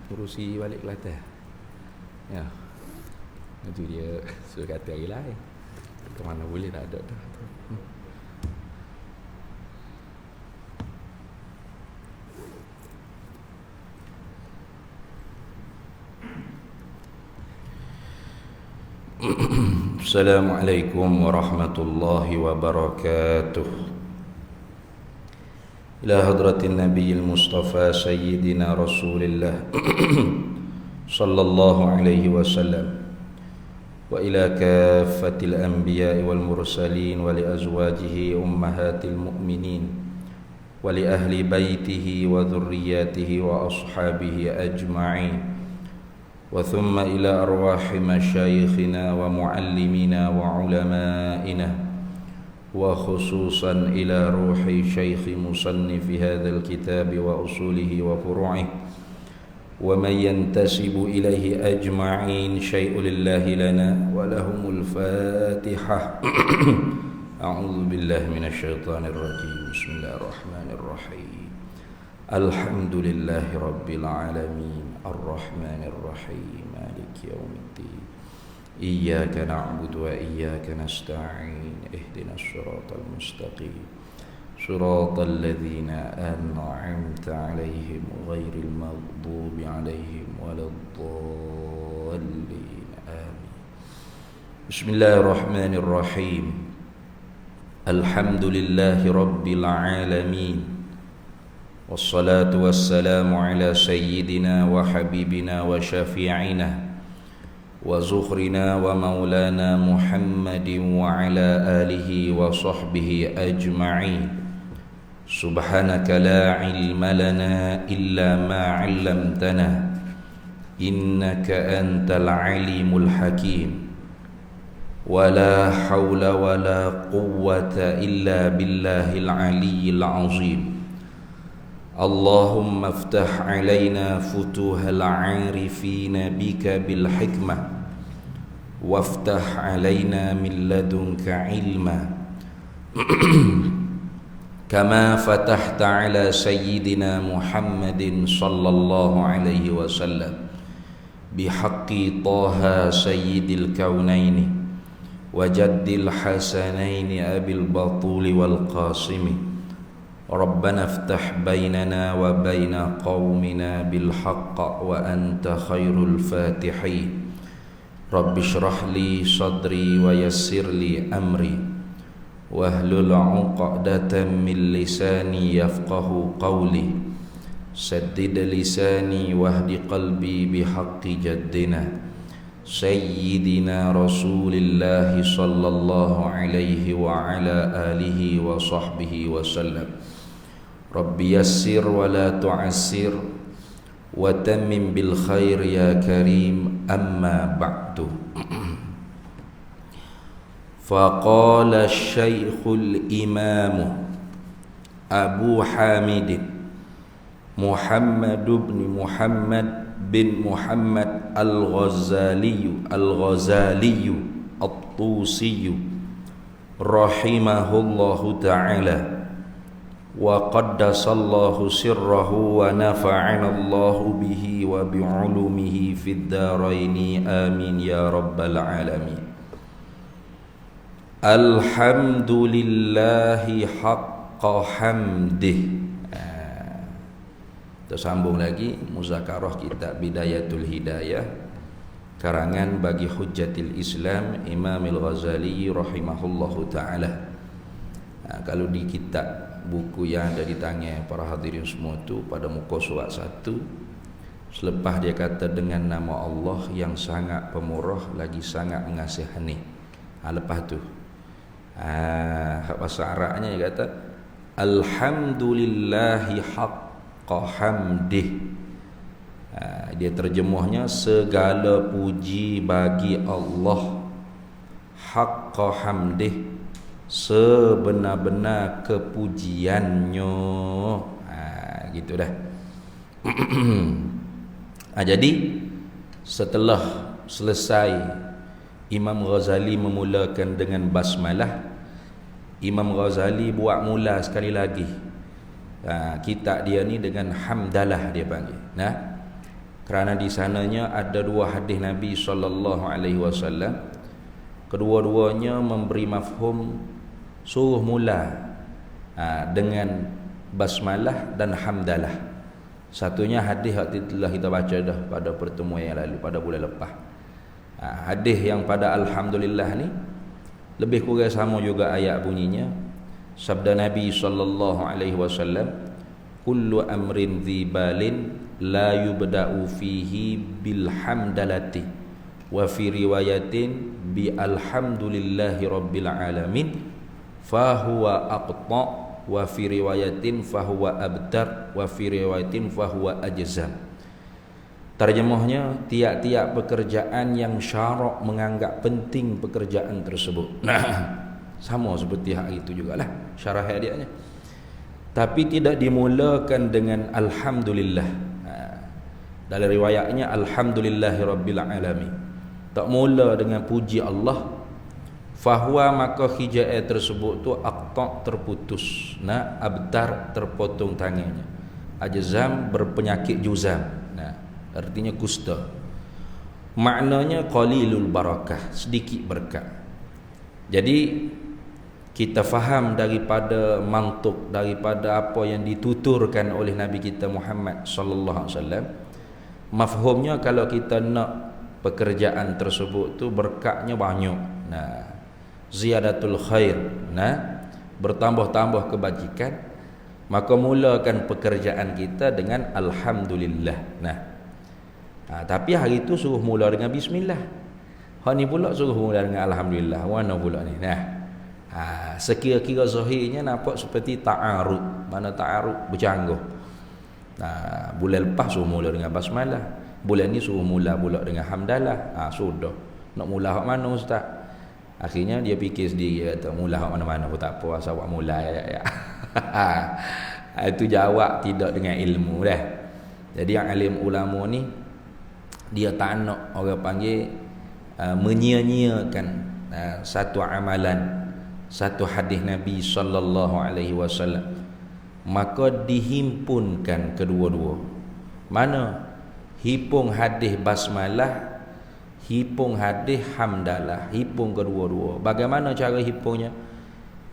urusi balik Kelantan. Ya. Itu dia suruh kata hari lain. Ke mana boleh tak ada dah. Assalamualaikum warahmatullahi wabarakatuh. Ila hadratin nabiyil mustafa sayyidina rasulillah sallallahu alaihi wasallam wa ila kaffatil anbiya'i wal mursalin wa li azwajihi ummahatil mu'minin wa li ahli baitihi wa dhurriyyatihi wa ashabihi ajma'in wa thumma ila arwahi masyayikhina wa muallimina wa ulama'ina wa khususan ila ruhi syaikh musannifi hadzal kitab wa usulihi wa furu'ihi wa man yantasibu ilaihi ajma'in syai'un lillahi lana wa lahumul fatihah. A'udzu billahi minasyaitonir rajim. Bismillahirrahmanirrahim. Alhamdulillahi rabbil alamin arrahmanir rahim maliki yaumiddin iyyaka na'budu wa iyyaka nasta'in ihdinas siratal mustaqim siratal ladzina an'amta 'alaihim ghairil maghdubi 'alaihim waladdallin amin. Bismillahirrahmanirrahim. Alhamdulillahi rabbil alamin. Wassalatu wassalamu ala sayyidina wa habibina wa syafi'ina wa zukhrina wa maulana Muhammadin wa ala alihi wa sahbihi ajma'in. Subhanaka la ilma lana illa ma 'allamtana innaka antal alimul hakim. Wa la hawla wa la quwwata illa billahil aliyyil azim. Allahumma aftah alaina futuhal arifina bika bil hikmah waftah alaina min ladunka ilma kama fatahta ala sayyidina Muhammadin sallallahu alaihi wasallam bihaqqi Taha sayyidil kaunaini wa jaddil hasanaini abil batuli wal qasimi. Rabbana aftah bainana wa baina qaumina bil haqq wa anta khairul fatihin. Rabbi shrah li sadri wa yassir li amri wahlul 'uqdatan min lisani yafqahu qawli. Saddid lisani wahdi qalbi bihaqqi jaddina sayyidina Rasulillah sallallahu alaihi wa ala alihi wa sahbihi wa sallam. Rabbi yassir wa la tu'assir wa tammim bil khair ya karim, amma ba'du. Faqala syekhul imam Abu Hamid Muhammad bin Muhammad al-Ghazali at-Tusi rahimahullahu ta'ala wa qaddasallahu sirrahu wa nafa'anallahu bihi wa bi'ulumihi fid dharaini amin ya rabbal alamin. Alhamdulillahi haqqa hamdih. Kita sambung lagi muzakarah kitab Bidayatul Hidayah karangan bagi Hujjatil Islam Imamil Ghazali rahimahullahu ta'ala. Kalau di kitab buku yang ada di tangan para hadirin semua tu pada muka surat 1, selepas dia kata dengan nama Allah yang sangat pemurah lagi sangat mengasihani. Lepas tu bahasa Arabnya dia kata alhamdulillahi haqqa hamdih. Dia terjemahnya segala puji bagi Allah, haqqa hamdih, sebenar-benar kepujiannya. Gitu dah. Jadi setelah selesai Imam Ghazali memulakan dengan basmalah, Imam Ghazali buat mula sekali lagi kitab dia ni dengan hamdalah dia panggil. Nah, Kerana di sananya ada dua hadis Nabi sallallahu alaihi wasallam. Kedua-duanya memberi mafhum suruh mula dengan basmalah dan hamdalah. Satunya hadis yang telah kita baca dah pada pertemuan yang lalu, pada bulan lepas. Hadis yang pada alhamdulillah ni lebih kurang sama juga ayat bunyinya. Sabda Nabi sallallahu alaihi wasallam, kullu amrin dzibalin la yubda'u fihi bil hamdalati wa fi riwayatin bi alhamdulillahi rabbil alamin fa huwa aqta wa fi riwayatin fa huwa abtar wa fi riwayatin fa huwa ajzam. Terjemahnya, tiap-tiap pekerjaan yang syarak menganggap penting pekerjaan tersebut. Sama seperti hal itu jugalah syarah hadiahnya. Tapi tidak dimulakan dengan alhamdulillah. Dalam riwayatnya alhamdulillahirabbil alamin. Tak mula dengan puji Allah. Fahuwa, maka hijai tersebut tu aqta, terputus. Abtar, terpotong tangannya. Ajzam, berpenyakit juzam. Artinya kusta. Maknanya qalilul barakah, sedikit berkat. Jadi kita faham daripada mantuk, daripada apa yang dituturkan oleh Nabi kita Muhammad sallallahu alaihi wasallam, mafhumnya kalau kita nak pekerjaan tersebut tu berkatnya banyak. Ziyadatul khair, bertambah-tambah kebajikan, maka mulakan pekerjaan kita dengan alhamdulillah. Tapi hari itu suruh mula dengan bismillah. Hak ni pula suruh mula dengan alhamdulillah. Mana pula ni? Sekira-kira zahirnya nampak seperti ta'arud. Mana ta'arud? Bercanggah. Bulan lepas suruh mula dengan basmalah. Bulan ni suruh mula pula dengan hamdalah. Sudah. Nak mula hak mana ustaz? Akhirnya dia fikir sendiri, dia kata mula hak mana-mana pun tak apa, asal awak mula ya. Itu jawab tidak dengan ilmu dah. Jadi yang alim ulama ni dia tak nak orang panggil menyia-nyiakan satu amalan, satu hadis Nabi sallallahu alaihi wasallam, maka dihimpunkan kedua-dua. Mana? Hipung hadis basmalah, hipung hadis hamdalah, hipung kedua-dua. Bagaimana cara hipungnya?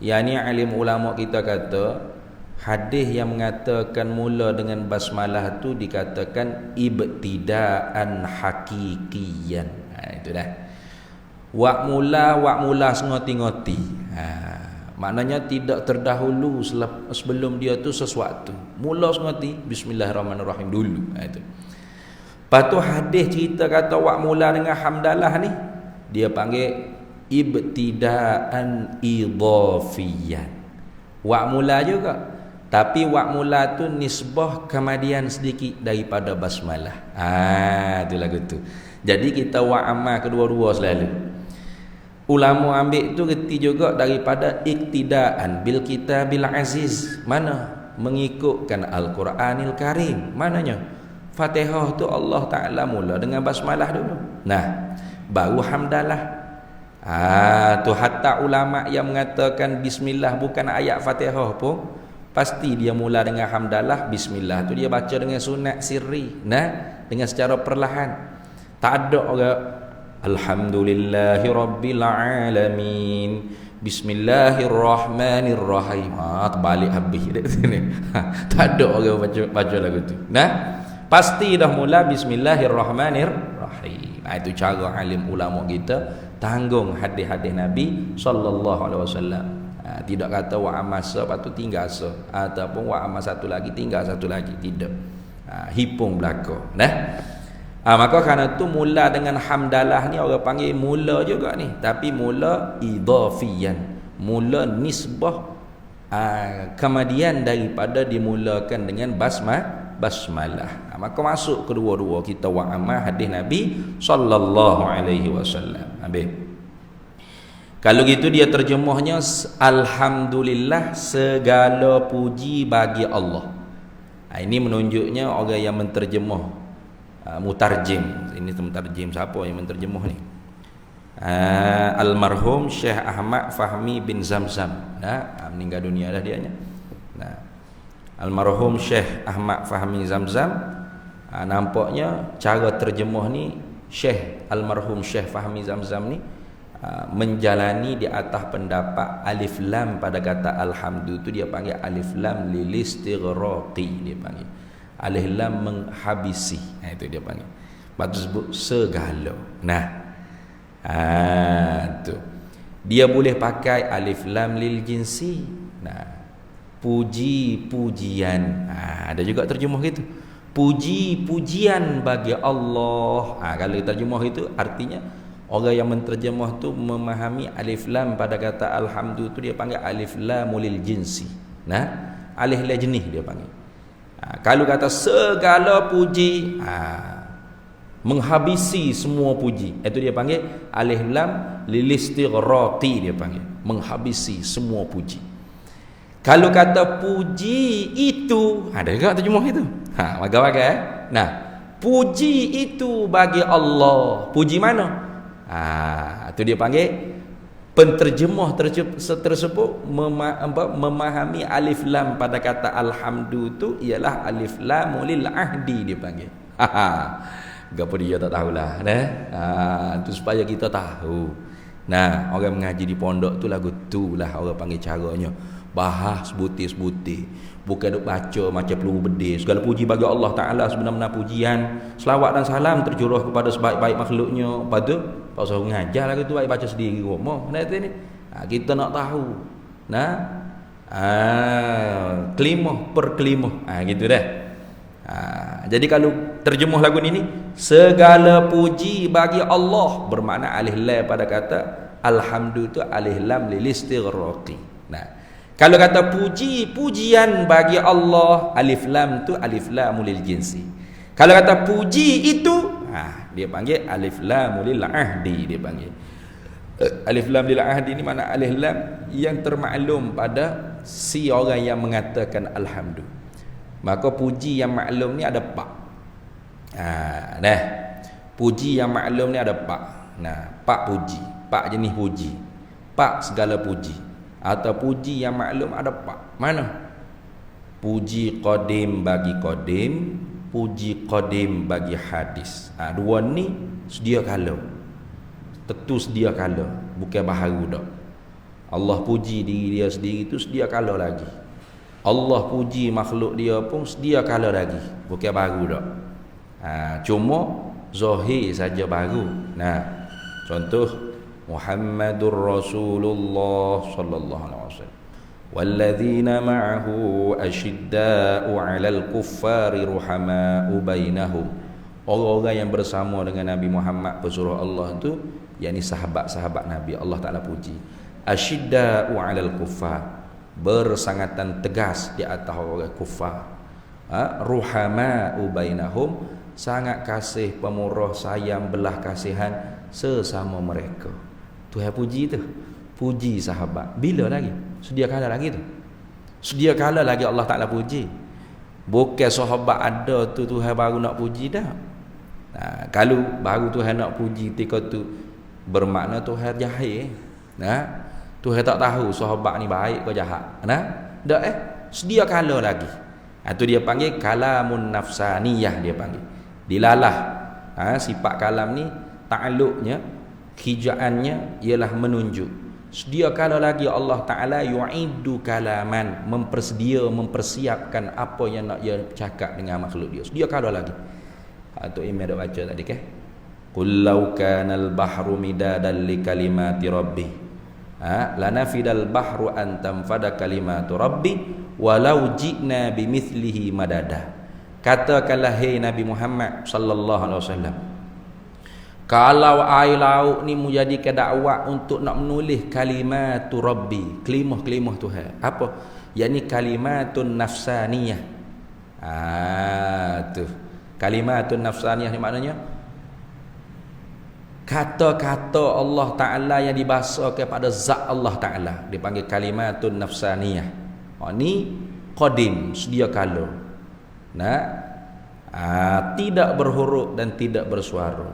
Yani alim ulama kita kata hadis yang mengatakan mula dengan basmalah tu dikatakan ibtidaan hakikiyan. Itu dah. Wak mula sengoti-ngoti. Maknanya tidak terdahulu sebelum dia tu sesuatu. Mula sengoti bismillahirrahmanirrahim dulu. Itu. Lepas tu hadis cerita kata wak mula dengan hamdalah ni, dia panggil ibtidaan idhafiyan. Wak mula juga, tapi wak mula tu nisbah kemudian sedikit daripada basmalah. Itu lagu tu. Jadi kita wak amal kedua-dua selalu. Ulama ambil tu reti juga daripada iktidaan bil kitabil aziz. Mana? Mengikutkan Al-Quranil Karim. Mananya? Fatihah tu Allah Ta'ala mula dengan basmalah dulu. Baru hamdalah. Tu hatta ulama yang mengatakan bismillah bukan ayat Fatihah pun, pasti dia mula dengan hamdalah. Bismillah tu dia baca dengan sunat sirri, dengan secara perlahan. Tak ada orang alhamdulillahi rabbil alamin bismillahirrahmanirrahim. Terbalik habis dekat sini. Tak ada orang baca lagu tu. Pasti dah mula bismillahirrahmanirrahim. Itu cara alim ulama kita tanggung hadis-hadis Nabi sallallahu alaihi wasallam. Tidak kata wa amal lepas tu tinggal ataupun wa amal satu lagi tinggal satu lagi, tidak. Hipung belaka. Maka kerana tu mula dengan hamdalah ni orang panggil mula juga ni, tapi mula idhafiyan, mula nisbah kemudian daripada dimulakan dengan basmalah. Maka masuk kedua-dua kita wa amal hadis Nabi sallallahu alaihi wasallam. Habis. Kalau gitu dia terjemahnya alhamdulillah, segala puji bagi Allah. Ini menunjuknya orang yang menterjemah, mutarjim. Ini mutarjim siapa yang menterjemah ni? Almarhum Syekh Ahmad Fahmi bin Zamzam. Meninggal dunia dah dianya. Almarhum Syekh Ahmad Fahmi Zamzam Nampaknya cara terjemah ni Syekh almarhum Syekh Fahmi Zamzam ni menjalani di atas pendapat alif lam pada kata alhamdu tu dia panggil alif lam lil istighraqi, dia panggil alif lam menghabisi. Itu dia panggil. Lepas tu sebut segala. Nah, tu dia boleh pakai alif lam lil jinsi. Nah, puji-pujian. Ada juga terjemah gitu. Puji-pujian bagi Allah. Kalau terjemah itu artinya orang yang menterjemah tu memahami alif lam pada kata alhamdu tu dia panggil alif lam lil jinsi. Nah, alif lam jenis dia panggil. Kalau kata segala puji, menghabisi semua puji, itu dia panggil alif lam lil istighraqi, dia panggil menghabisi semua puji. Kalau kata puji itu, ada juga terjemah itu. Bagai-bagai. Nah, puji itu bagi Allah. Puji mana? Itu dia panggil penterjemah tersebut memahami alif lam pada kata alhamdu tu ialah alif lam lil ahdi, dia panggil. Gapo dia tak tahulah, tu supaya kita tahu. Nah, orang mengaji di pondok tu lagu tu lah orang panggil caranya. Bahas sebutir-sebutir, bukan duk baca macam peluru bedil. Segala puji bagi Allah Ta'ala, sebenar-benar pujian, selawat dan salam tercurah kepada sebaik-baik makhluknya. Lepas tu pak suruh ngajar lagu tu, baik baca sendiri rumah. Ni kita nak tahu. Nah, kelimah per kelimah, gitu dah. Jadi kalau terjemah lagu ni segala puji bagi Allah, bermakna alif lam pada kata alhamdu tu alif lam lil istighraqi. Nah, kalau kata puji-pujian bagi Allah, alif lam tu alif lam lil jinsi. Kalau kata puji itu, dia panggil alif lam lil ahdi, dia panggil. Alif lam lil ahdi ni mana alif lam yang termaklum pada si orang yang mengatakan alhamdu. Maka puji yang maklum ni ada 4. Puji yang maklum ni ada 4. 4 puji, 4 jenis puji, 4 segala puji. Atau puji yang maklum ada 4. Mana? Puji qadim bagi qadim, puji qadim bagi hadis. Dua ni sedia kala. Tentu sedia kala, bukan baharu dak. Allah puji diri dia sendiri tu sedia kala lagi. Allah puji makhluk dia pun sedia kala lagi, bukan baru dak. Cuma zahir saja baru. Nah, contoh Muhammadur Rasulullah sallallahu alaihi wasallam walladzina ma'ahu asyidda'u 'alal kuffari ruhama'u bainahum. Orang-orang yang bersama dengan Nabi Muhammad pesuruh Allah tu, yakni sahabat-sahabat Nabi, Allah Taala puji. Asyidda'u 'alal kuffar, bersangatan tegas di atas orang kufar. Ruhama'u bainahum, sangat kasih pemurah sayang belah kasihan sesama mereka. Tuhan puji tu, puji sahabat. Bila lagi? Sedia kala lagi tu. Sedia kala lagi Allah Ta'ala puji. Bukan sahabat ada tu Tuhan baru nak puji dah. Kalau baru Tuhan nak puji ketika tu, bermakna Tuhan jahil. Tuhan tak tahu sahabat ni baik ke jahat. Tak sedia kala lagi. Itu dia panggil kalamun nafsaniyah, dia panggil. Dilalah. Sifat kalam ni ta'alluqnya, hijaannya ialah menunjuk. Sedia kala lagi Allah Ta'ala yu'idu kalaman, mempersiapkan apa yang nak dia cakap dengan makhluk dia. Sedia kala lagi. Itu Imam dah baca tadi ke? Qul law kanal bahru midadan li kalimati rabbi lanafidal bahru an tanfada kalimatu rabbi walau ji'na bimithlihi madada. Katakanlah hai Nabi Muhammad sallallahu alaihi wasallam, kalau air laut ni menjadikan dakwah untuk nak menulis kalimatu rabbi, kelimah-kelimah Tuhan. Apa? Yakni kalimatun nafsaniyah. Tu. Kalimatun nafsaniyah ni maknanya kata-kata Allah Ta'ala yang dibahasa kepada zat Allah Ta'ala, dipanggil kalimatun nafsaniyah. Ni qadim, sedia kala. Tidak berhuruf dan tidak bersuara.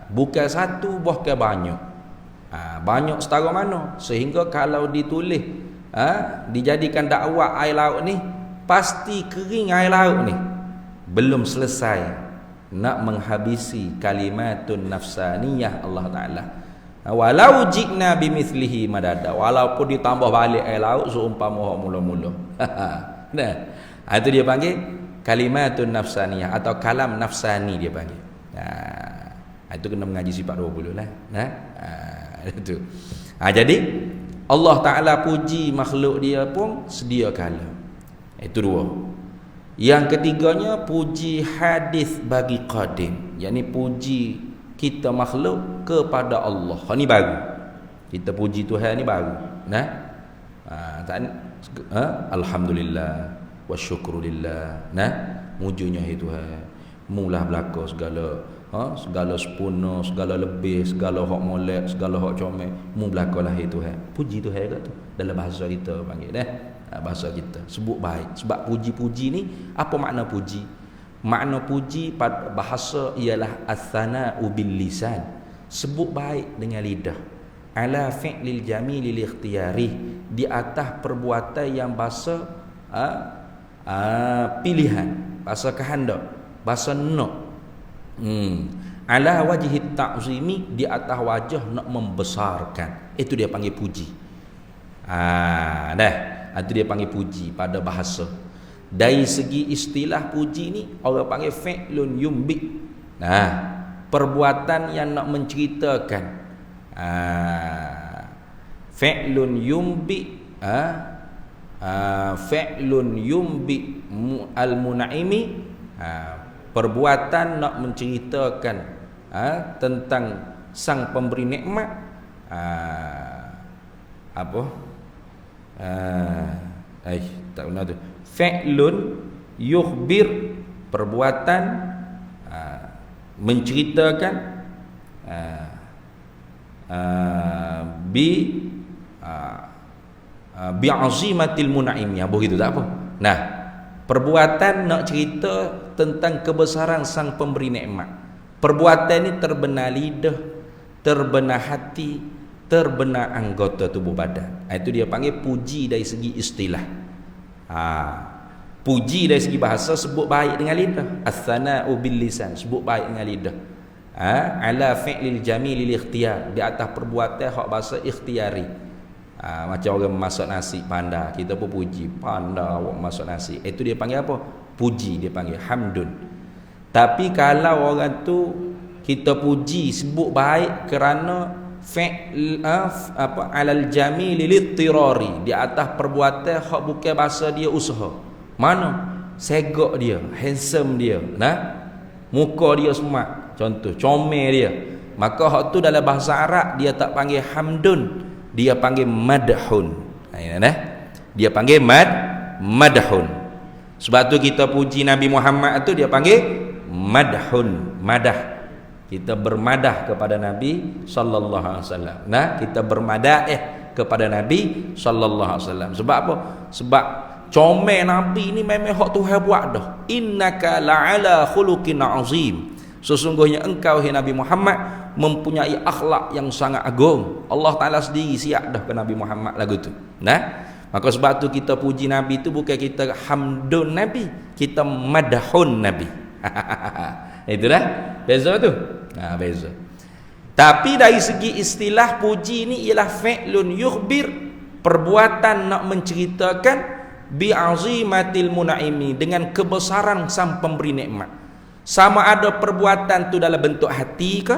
Bukan satu, bukan banyak. Banyak setara mana? Sehingga kalau ditulis, dijadikan dakwah air laut ni, pasti kering air laut ni. belum selesai nak menghabisi kalimatun nafsaniyah Allah Ta'ala. Walau jikna bimithlihi madada, walaupun ditambah balik air laut seumpama hak mula-mula. Nah, itu dia panggil kalimatun nafsaniyah atau kalam nafsani dia panggil. Nah, itu kena mengaji sifat 20 lah. Nah, itu. Jadi Allah Ta'ala puji makhluk dia pun sedia kala. Itu dua. Yang ketiganya puji hadis bagi qadim, yakni puji kita makhluk kepada Allah. Ini baru. Kita puji Tuhan ni baru. Nah. Alhamdulillah wa syukrulillah. Nah, mujunya Tuhan. Mula belaka segala segala sempurna, segala lebih, segala hak molek, segala hak comel, mu belakalah Tuhan. Puji Tuhan kat tu dalam bahasa kita panggil bahasa kita. Sebut baik. Sebab puji-puji ni apa makna puji? Makna puji pada bahasa ialah as-sana'u bil lisan, sebut baik dengan lidah, ala fi'lil jamilil ikhtiyari, di atas perbuatan yang bahasa pilihan, bahasa kehendak, bahasa nak, ala wajhi ta'zimi, di atas wajah nak membesarkan. Itu dia panggil puji. Itu dia panggil puji pada bahasa. Dari segi istilah puji ni orang panggil fi'lun yumbi. Nah, perbuatan yang nak menceritakan. Fi'lun yumbi, fi'lun yumbi al-mun'imi, perbuatan nak menceritakan tentang sang pemberi nikmat. Tak benar tu. Fi'lun yukhbir, perbuatan menceritakan bi'azimatil mun'im. Begitu tak apa. Nah, perbuatan nak cerita tentang kebesaran sang pemberi nikmat. Perbuatan ni terbenar lidah, terbenar hati, terbenar anggota tubuh badan. Itu dia panggil puji dari segi istilah. Puji dari segi bahasa sebut baik dengan lidah, as-sana'u bil lisan, sebut baik dengan lidah. Ala fi'lil jamilil ikhtiyar, di atas perbuatan hak bahasa ikhtiari. Macam orang masak nasi pandai, kita pun puji, pandai awak masak nasi. Itu dia panggil apa? Puji, dia panggil hamdun. Tapi kalau orang tu kita puji sebut baik kerana alal jamili littirari, di atas perbuatan hak bukan bahasa dia usaha. Mana segak dia, handsome dia, muka dia semak, contoh comel dia, maka hak tu dalam bahasa Arab dia tak panggil hamdun, dia panggil madhun. Dia panggil madhun. Sebab tu kita puji Nabi Muhammad tu dia panggil madhun, madah. Kita bermadah kepada Nabi sallallahu alaihi wasallam. Kita bermadaih kepada Nabi sallallahu alaihi wasallam. Sebab apa? Sebab comel Nabi ni memang hak Tuhan buat dah. Innaka la'ala khuluqin azim. Sesungguhnya engkau hai Nabi Muhammad mempunyai akhlak yang sangat agung. Allah Taala sendiri siap dah ke Nabi Muhammad lagu tu. Maka sebab tu kita puji Nabi tu bukan kita hamdun Nabi, kita madhun Nabi. Itulah beza tu. Beza. Tapi dari segi istilah puji ni ialah fi'lun yukhbir, perbuatan nak menceritakan bi'azimatil mun'imi, dengan kebesaran sang pemberi nikmat. Sama ada perbuatan tu dalam bentuk hati ke,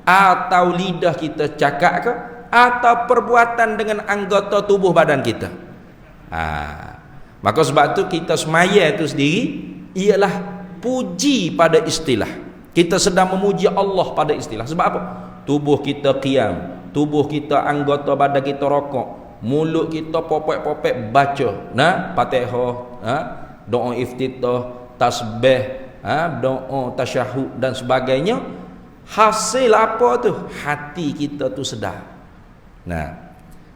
atau lidah kita cakap ke, atau perbuatan dengan anggota tubuh badan kita. Maka sebab tu kita semaya tu sendiri ialah puji pada istilah. Kita sedang memuji Allah pada istilah. Sebab apa? Tubuh kita qiyam, tubuh kita anggota badan kita rokok, mulut kita popek-popek baca Fatihah, doa iftitah, tasbih, doa tasyahud dan sebagainya. Hasil apa tu? Hati kita tu sedar.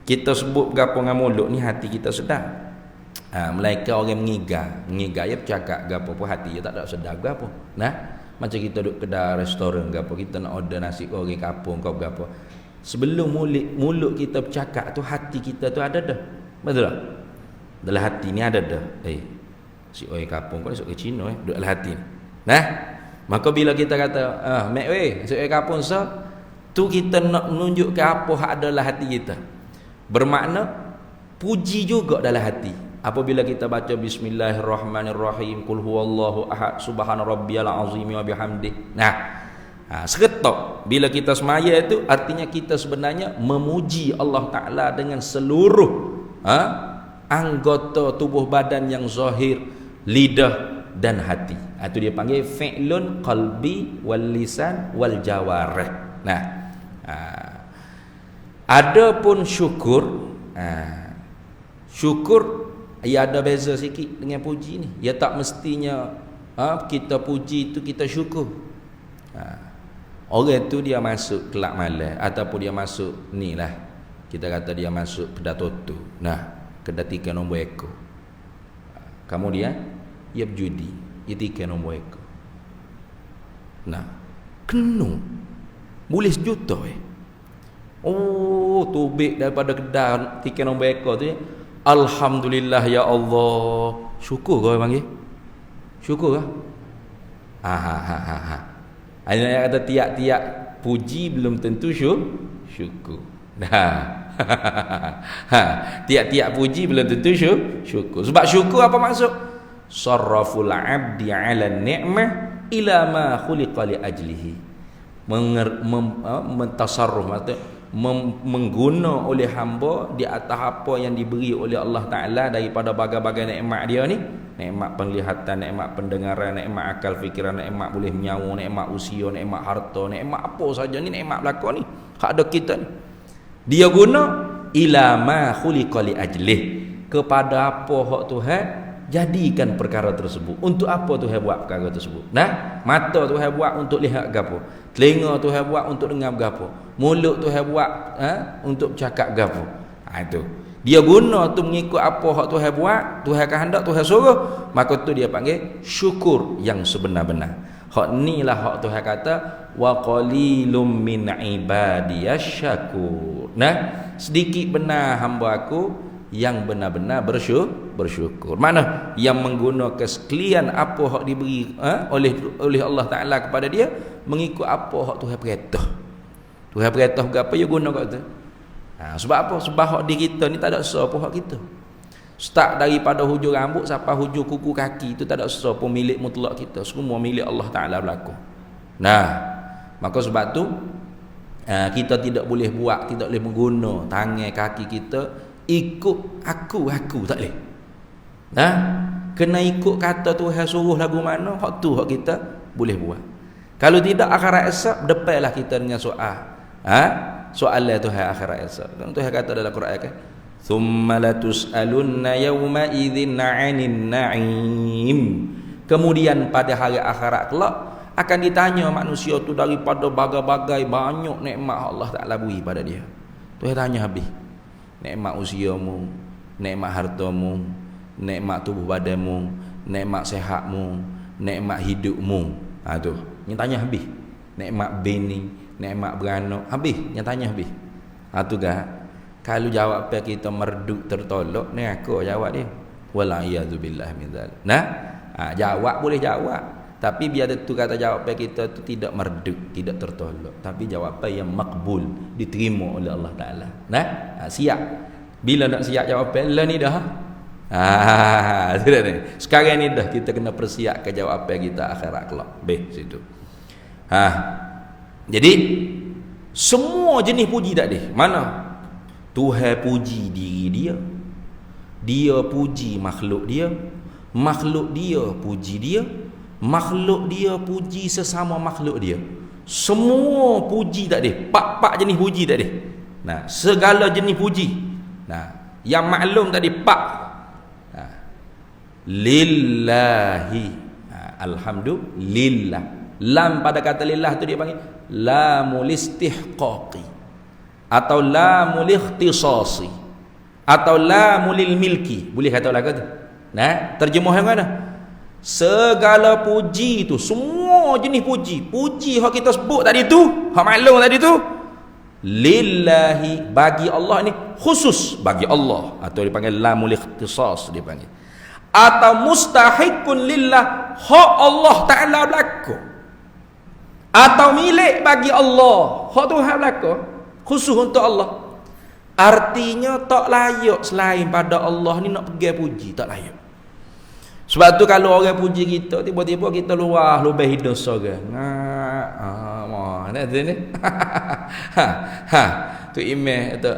Kita sebut gapo dengan mulut ni, hati kita sedar. Melainkan orang mengigar ya bercakap gapo pun hati dia tak ada sedar gapo. Macam kita duduk kedai restoran gapo, kita nak order nasi goreng kapung kau gapo. Sebelum mulut kita bercakap tu, hati kita tu ada dah. Betul tak? Dalam hati ni ada dah. Si oi kapung kau esok ke Cina duduk dalam hati. Nah, maka bila kita kata mek weh saya kapun sa tu kita nak menunjuk ke apa hak adalah hati kita. Bermakna puji juga dalam hati. Apabila kita baca bismillahirrahmanirrahim, qul huwallahu ahad, subhana rabbiyal azim wa bihamdih. Nah, seketok bila kita semaya itu artinya kita sebenarnya memuji Allah Taala dengan seluruh anggota tubuh badan yang zahir, lidah dan hati. Itu dia panggil fi'lun qalbi wal lisan wal jawarih. Nah, adapun syukur, syukur ia ada beza sikit dengan puji ni. Ia tak mestinya kita puji itu kita syukur. Orang tu dia masuk kelab malam ataupun dia masuk ni lah, kita kata dia masuk kedai toto. Nah, kedai tiga nombor ekor. Kemudian ia berjudi, ia tiga nombor ekor. Nah, kena boleh sejuta Oh, tubik daripada kedai tiga nombor ekor tu. Alhamdulillah ya Allah. Syukur kau panggil? Syukur kah? Ada kata tiap-tiap puji belum tentu syukur. Tiap-tiap puji belum tentu syukur. Sebab syukur apa maksud? Sarraful abdi 'ala ni'mah ila ma khuliqa li ajlihi. Mentasarruf maksudnya mengguna oleh hamba di atas apa yang diberi oleh Allah Ta'ala daripada bagai-bagai nikmat dia ni. Nikmat penglihatan, nikmat pendengaran, nikmat akal fikiran, nikmat boleh menyawa, nikmat usia, nikmat harta, nikmat apa saja ni, nikmat belaka ni hak ada kita ni. Dia guna ila ma khuliqa li ajlih, kepada apa hak Tuhan jadikan perkara tersebut. Untuk apa Tuhan buat perkara tersebut? Nah, mata Tuhan buat untuk lihat gapo, telinga Tuhan buat untuk dengar gapo, mulut Tuhan buat untuk cakap gapo. Itu dia guna tu mengikut apa hak Tuhan buat, Tuhan kehendak, Tuhan suruh, maka tu dia panggil syukur yang sebenar-benar. Hak ni lah hak Tuhan kata wa qalilum min ibadiyasy syakur. Nah, sedikit benar hamba aku yang benar-benar bersyukur. Mana yang menggunakan sekalian apa hak diberi oleh Allah Taala kepada dia mengikut apa hak Tuhan perintah. Tuhan perintah apa dia guna kat tu. Sebab apa? Sebab hak di kita ni tak ada siapa hak kita. Start daripada hujung rambut sampai hujung kuku kaki itu tak ada siapa milik mutlak kita. Semua milik Allah Taala berlaku. Nah, maka sebab tu kita tidak boleh buat, tidak boleh mengguna tangan kaki kita ikut aku tak boleh. Nah, kena ikut kata Tuhan suruh lagu mana, hak tu hak kita boleh buat. Kalau tidak akhirat esok depanlah kita dengan soal. Soalan Tuhan akhirat esok. Tuhan kata dalam Quran kan, "Tsumma latus'alunna yawma idzin 'anin na'im." Kemudian pada hari akhirat kelak akan ditanya manusia tu daripada bagai-bagai banyak nikmat Allah Taala beri pada dia. Tuhan tanya habis. Nikmat usiamu, nikmat hartamu, nikmat tubuh badanmu, nikmat sehatmu, nikmat hidupmu. Tu yang tanya habis. Nikmat bini, nikmat beranak, habis yang tanya habis. Tu kan. Kalau jawab apa kita merduk tertolak, ni aku jawab dia. Wala iyadzubillah min dzalik. Nah, jawab boleh jawab, tapi biar tu kata jawab apa kita tu tidak merduk, tidak tertolak, tapi jawab apa yang makbul, diterima oleh Allah Taala. Nah, siap. Bila nak siap jawab apa? Lah ni dah. Sudah ni. Sekarang ni dah kita kena persiapkan jawapan kita akhirat kelak. Situ. Jadi semua jenis puji tak ada. Mana? Tuhan puji diri dia. Dia puji makhluk dia. Makhluk dia puji dia. Makhluk dia puji sesama makhluk dia. Semua puji tak ada. Pak jenis puji tak ada. Nah, segala jenis puji. Nah, yang maklum tadi pak. Lillahi. Alhamdulillah. Lam pada kata lillah tu dia panggil lamul istihqaqi atau lamul ikhtisasi atau lamul milki. Boleh kata lagu tu. Nah, terjemah yang mana? Segala puji tu, semua jenis puji. Puji hak kita sebut tadi tu, hak maklum tadi tu, lillahi, bagi Allah ni khusus bagi Allah, atau dipanggil lamul ikhtisas dia panggil. Atau mustahiqun lillah, hak Allah Ta'ala berlaku atau milik bagi Allah, hak Tuhan berlaku khusus untuk Allah, artinya tak layak selain pada Allah ni nak pergi puji, tak layak. Sebab tu kalau orang puji kita, tiba-tiba kita luah lebih hidung seorang. Nak ni. Tu imam kata,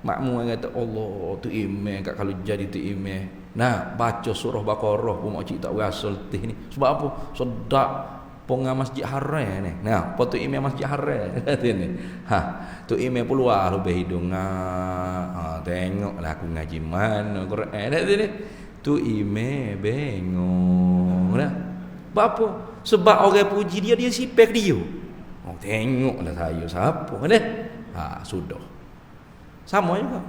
makmum kata Allah, tu imam kat kalau jadi tu imam. Nah, baca surah Baqarah pun mak cik tak berasa letih ni. Sebab apa? Sedap pengang Masjid Haram ni. Nah, apa tu imam Masjid Haram ni. Tu imam pun luah lebih hidung. Tengoklah aku ngaji mana Quran ni. Tu imam bengong dah. Apa? Sebab orang puji dia sipek dia. Tengoklah saya siapa ni. Sudah. Sama juga.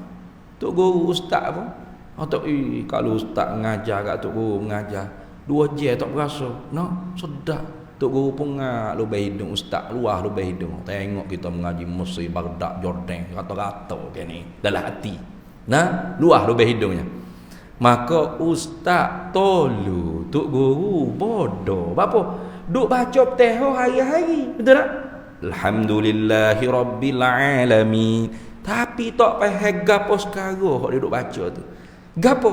Tok guru ustaz pun. Kalau ustaz mengajar kat tok guru mengajar 2 jam tak berasa. Sedap. Tok guru pun lubang hidung ustaz luah lubang hidung. Tengok kita mengaji Mesir, Baghdad, Jordan, kata-kata ke ni dalam hati. Luah lubang hidungnya. Maka ustaz tolu, tok guru bodoh. Apa? Duk baca Fatihah hari-hari. Betul tak? Alhamdulillahi rabbil alamin. Tapi tak payah gapo sekarang hak dia duk baca tu. Gapo?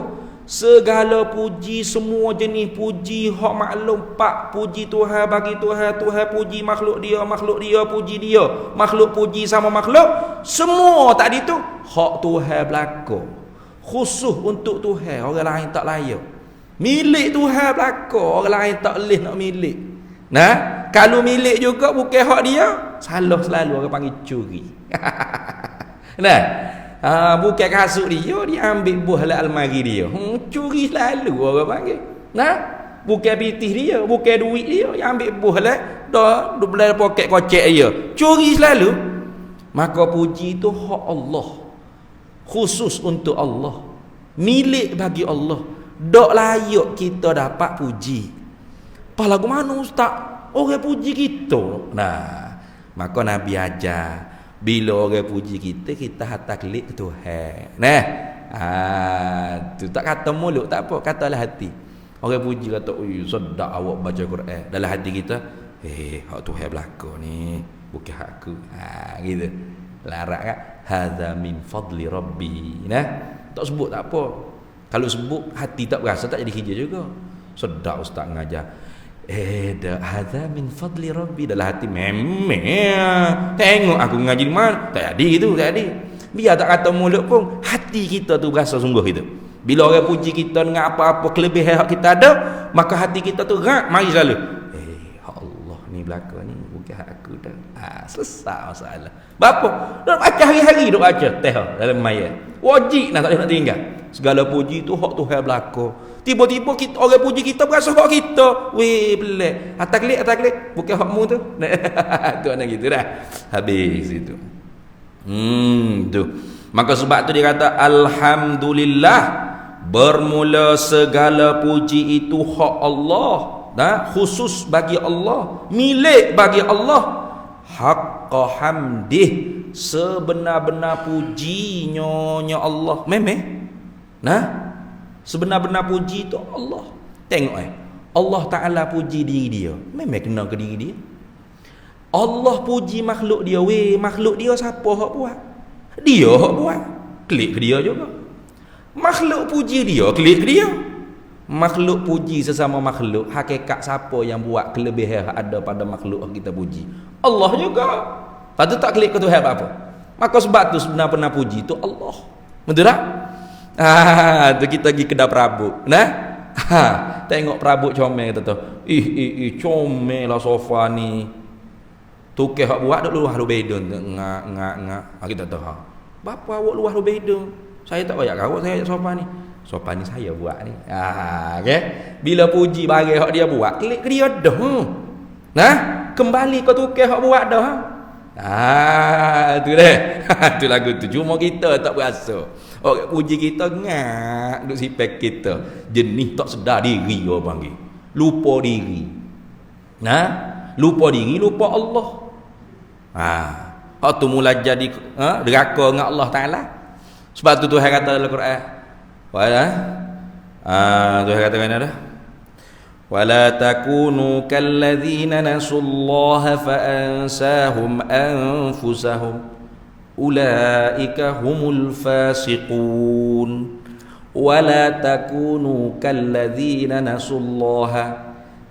Segala puji, semua jenis puji hak maklum pak puji Tuhan bagi Tuhan, Tuhan puji makhluk dia puji dia, makhluk puji sama makhluk, semua tadi tu hak Tuhan berlaku. Khusus untuk Tuhan, orang lain tak layak. Milik Tuhan berlaku, orang lain tak boleh nak milik. Kalau milik juga bukan hak dia, salah selalu orang panggil curi. Bukan kasut dia ambil buah dalam almari dia. Curi selalu orang panggil. Bukan pitih dia, bukan duit dia, ambil buah dalam poket kocek dia. Curi selalu. Maka puji itu hak Allah. Khusus untuk Allah, milik bagi Allah, dok layak kita dapat puji. Palagu mana ustaz orang puji kita? Maka Nabi ajar bila orang puji kita, kita hantar klik ke Tuhan. Tu tak kata mulut, tak apa, katalah hati. Orang puji kata, sedap awak baca Quran. Dalam hati kita, hak Tuhan belaka ni, bukan hak aku. Gitu. Larak kan? Hadza min fadli rabbi. Tak sebut tak apa. Kalau sebut hati tak berasa, tak jadi kerja juga. Sedap ustaz mengajar. Hadza min fadli rabbi. Dalam hati memang tengok aku mengaji di mana. Tak jadi gitu, tak jadi. Biar tak kata mulut pun, hati kita tu berasa sungguh itu. Bila orang puji kita dengan apa-apa kelebihan yang kita ada, maka hati kita tu mari selalu. Allah ni belaka ni bukan hak aku dah. Selesai masalah. Bapa, dah baca hari-hari dah baca dalam maya. Wajib nak tak boleh nak tinggal. Segala puji tu hak Tuhan belaka. Tiba-tiba kita orang puji kita berasa hak kita. Weh, pelik. Atas klik. Bukan hakmu tu. Tu anak gitu dah. Habis itu. Tu. Maka sebab tu dia kata alhamdulillah, bermula segala puji itu hak Allah. Khusus bagi Allah, milik bagi Allah. Haqqa hamdih, sebenar-benar pujinya Allah. Sebenar-benar puji itu Allah. Tengok Allah Ta'ala puji diri dia, memang kena ke diri dia. Allah puji makhluk dia. Makhluk dia siapa hak buat? Dia hak buat. Klik ke dia juga. Makhluk puji dia, klik ke dia. Makhluk puji sesama makhluk, hakikat siapa yang buat kelebihan ada pada makhluk kita puji? Allah juga. Lepas tu tak klik ke Tuhan apa? Maka sebab tu sebenar-benar puji tu Allah. Betul tak? Tu kita pergi kedai perabot. Tengok perabot comel kata tu. Comel lah sofa ni. Tukar hak buat duk luah lubedon ngak. Kita tahu. Bapa awak luah lubedon. Saya tak payah kawak saya sofa ni. Sofa ni saya buat ni. Okay? Bila puji bagi hak dia buat, klik ke dia dah. Kembali kau tukar hak buat dah. Tu dah. Tu lagu tu. Cuma kita tak berasa. Orang puji kita ngak duk sipek kita. Jenis tak sedar diri orang panggil. Lupa diri. Lupa diri, lupa Allah. Hak tu mula jadi deraka dengan Allah Taala. Sebab tu Tuhan kata dalam Quran. Tuhan kata mana dah? ولا تكونوا كالذين نسوا الله فأنساهم أنفسهم أولئك هم الفاسقون ولا تكونوا كالذين نسوا الله.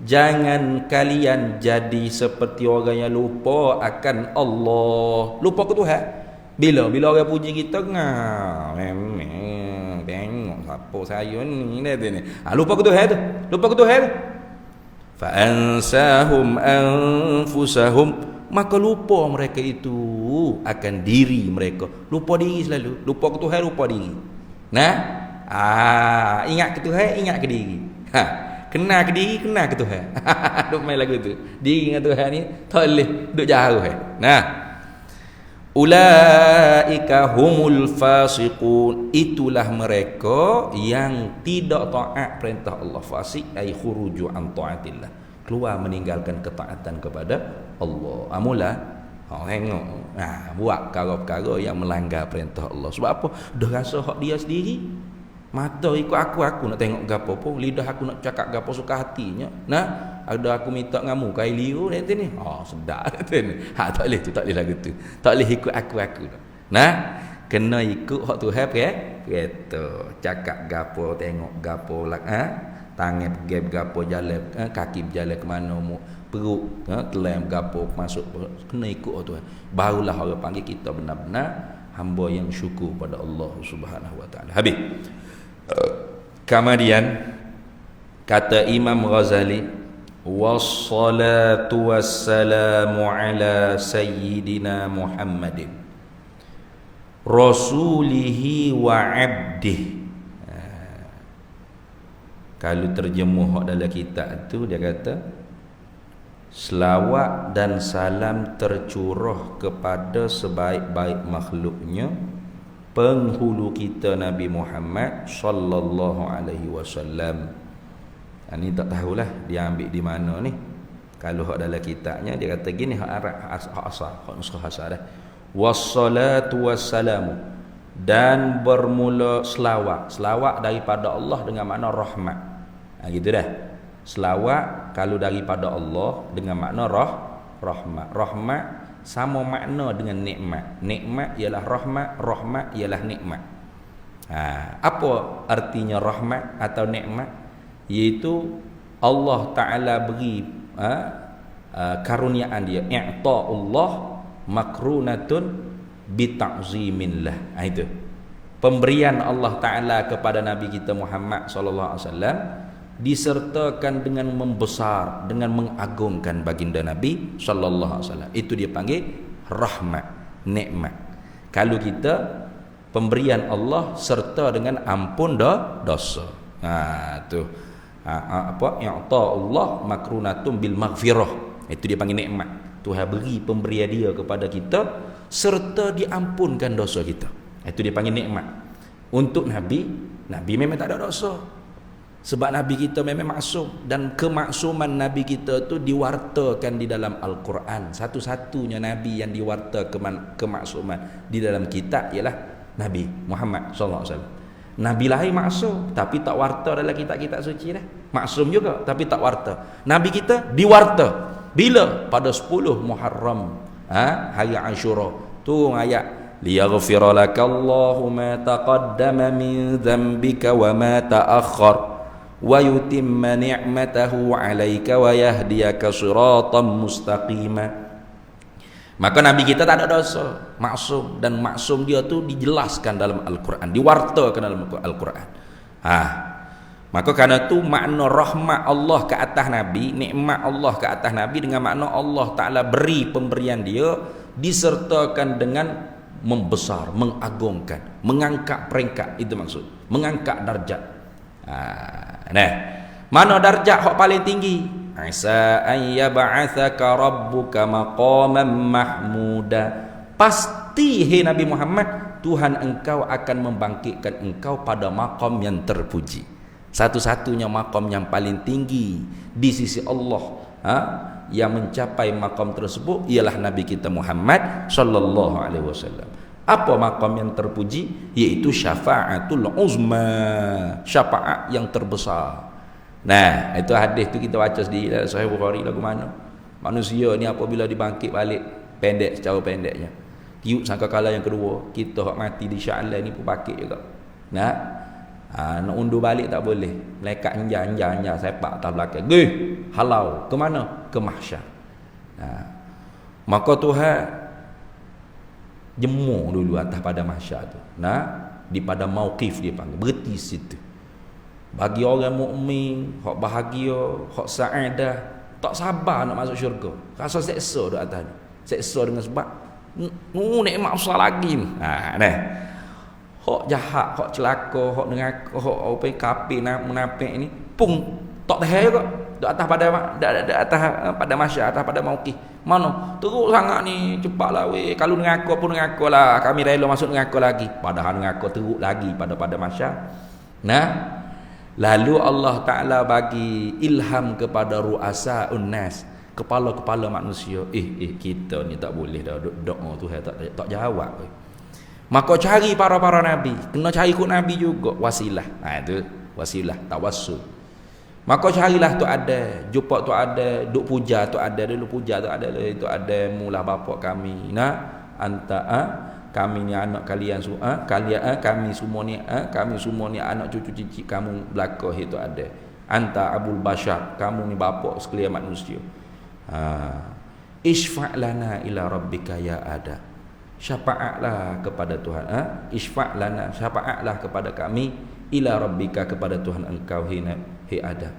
Jangan kalian jadi seperti orang yang lupa akan Allah. Lupa ke Tuhan. Bila orang puji kita tengok siapa saya ni lupa ke Tuhan tu. Lupa ke Tuhan. Fa ansahum anfusahum, maka lupa mereka itu akan diri mereka. Lupa diri selalu. Lupa ke Tuhan, lupa diri. Nah, ingat ke Tuhan, ingat ke diri. Kena ke diri, kena ke Tuhan. Duk main lagu tu. Diri dengan Tuhan ni tak boleh duk jauh. Nah, ulaika humul fasiqun, itulah mereka yang tidak taat perintah Allah. Fasik ay khuruju an taatillah, keluar meninggalkan ketaatan kepada Allah. Mula tengok buat perkara-perkara yang melanggar perintah Allah. Sebab apa? Dah rasa hak dia sendiri. Mata ikut aku nak tengok gapo pun, lidah aku nak cakap gapo suka hatinya. Nah, ada aku minta ngamu kai liu nanti ni. Sedap nanti ni. Tak boleh tu, tak boleh lagu tu. Tak boleh ikut aku. Nah, kena ikut hak Tuhan kata. Cakap gapo, tengok gapo tangan pergi gapo jalan, kaki berjalan ke mana mu, perut telam gapo masuk, kena ikut hak Tuhan. Barulah orang panggil kita benar-benar hamba yang syukur pada Allah Subhanahu wa taala. Habis. Kemudian kata Imam Ghazali, wassalatu wassalamu ala sayyidina Muhammadin rasulihi wa abdih. Kalau terjemuh dalam kitab tu dia kata selawat dan salam tercurah kepada sebaik-baik makhluknya, penghulu kita Nabi Muhammad sallallahu alaihi wasallam. Ini tak tahulah dia ambil di mana ni. Kalau hak dalam kitabnya dia kata gini, hak Arab, hak asal, hak nuskah asal dah. Wassalatu wassalamu, dan bermula selawat daripada Allah dengan makna rahmat. Gitu dah. Selawat kalau daripada Allah dengan makna rahmat. Rahmat sama makna dengan nikmat. Nikmat ialah rahmat, rahmat ialah nikmat. Apa artinya rahmat atau nikmat? Iaitu Allah Ta'ala beri karuniaan dia. I'ta'ullah makrunatun bita'zimillah. Itu pemberian Allah Ta'ala kepada Nabi kita Muhammad sallallahu alaihi wasallam disertakan dengan membesar, dengan mengagungkan baginda Nabi sallallahu alaihi wasallam. Itu dia panggil rahmat, nikmat. Kalau kita pemberian Allah serta dengan ampun dosa. Tu apa i'ta Allah makrunatum bil maghfirah. Itu dia panggil nikmat. Tuhan beri pemberian dia kepada kita serta diampunkan dosa kita. Itu dia panggil nikmat. Untuk Nabi memang tak ada dosa. Sebab Nabi kita memang maksum, dan kemaksuman Nabi kita tu diwartakan di dalam Al-Quran. Satu-satunya Nabi yang diwarta kemaksuman di dalam kitab ialah Nabi Muhammad SAW. Nabi lain maksum tapi tak warta dalam kitab-kitab suci dah. Maksum juga tapi tak warta. Nabi kita diwarta. Bila? Pada 10 Muharram, hari Ashura. Tu ayat liyaghfira lakallahu ma taqaddama min dhanbika wa ma ta'akhkhar wa yutimma ni'matahu 'alaika wa yahdiyaka siratan mustaqima. Maka Nabi kita tak ada dosa, maksum, dan maksum dia tu dijelaskan dalam Al-Quran, diwartakan dalam Al-Quran. Maka karena tu makna rahmat Allah ke atas Nabi, nikmat Allah ke atas Nabi dengan makna Allah Ta'ala beri pemberian dia disertakan dengan membesar, mengagungkan, mengangkat peringkat. Itu maksud, mengangkat darjat. Mana darjat hak paling tinggi? Asa an yab'atsaka rabbuka maqaman mahmuda. Pasti hai Nabi Muhammad, Tuhan engkau akan membangkitkan engkau pada maqam yang terpuji. Satu-satunya maqam yang paling tinggi di sisi Allah, yang mencapai maqam tersebut ialah Nabi kita Muhammad sallallahu alaihi wasallam. Apa maqam yang terpuji? Yaitu syafaatul uzma, syafaat yang terbesar. Nah, itu hadis tu kita baca sendiri dalam Sahih Bukhari lagu mana. Manusia ni apabila dibangkit balik, pendek secara pendeknya. Tiup sangkakala yang kedua, kita hak mati di Sya'lan ni pun bakit juga. Nah, nak undur balik tak boleh. Malaikat enjar sepak atas belakang. Gih, halau ke mana? Ke mahsyar. Nah, maka Tuhan jemur dulu atas pada mahsyar tu. Nah, di pada mauqif dia panggil, berhenti situ. Bagi orang mukmin, hak bahagia, hak saadah, tak sabar nak masuk syurga. Rasa seksa dekat atas ni. Seksa dengan sebab nikmat besar lagi ni. Ha nah. Hak jahat, hak celaka, hak neraka, hak apa kafir munafik ni pun tak tahan juga. Dekat atas pada atas pada mahsyar, atas pada mauqif. Mana? Teruk sangat ni, cepatlah weh. Kalau neraka pun neraka lah. Kami rela masuk neraka lagi. Padahal neraka teruk lagi pada mahsyar. Nah, lalu Allah Ta'ala bagi ilham kepada ru'asa'un nas, kepala-kepala manusia. Kita ni tak boleh dah doa Tuhan tak jawab. Maka cari para nabi, kena cari ikut nabi juga, wasilah. Itu wasilah, tawassul. Maka carilah tu ada, jumpa tu ada, duk puja tu ada, dulu puja tu ada, itu ada mula bapa kami. Nah, kami ni anak kalian semua, kami semua ni anak cucu cicit kamu belaka itu ada. Anta abul bashar, kamu ni bapa sekalian manusia. Isfa' lana ila rabbika ya ada. Syafa'atlah kepada Tuhan. Isfa' lana, syafa'atlah kepada kami ila rabbika, kepada Tuhan engkau hi ada.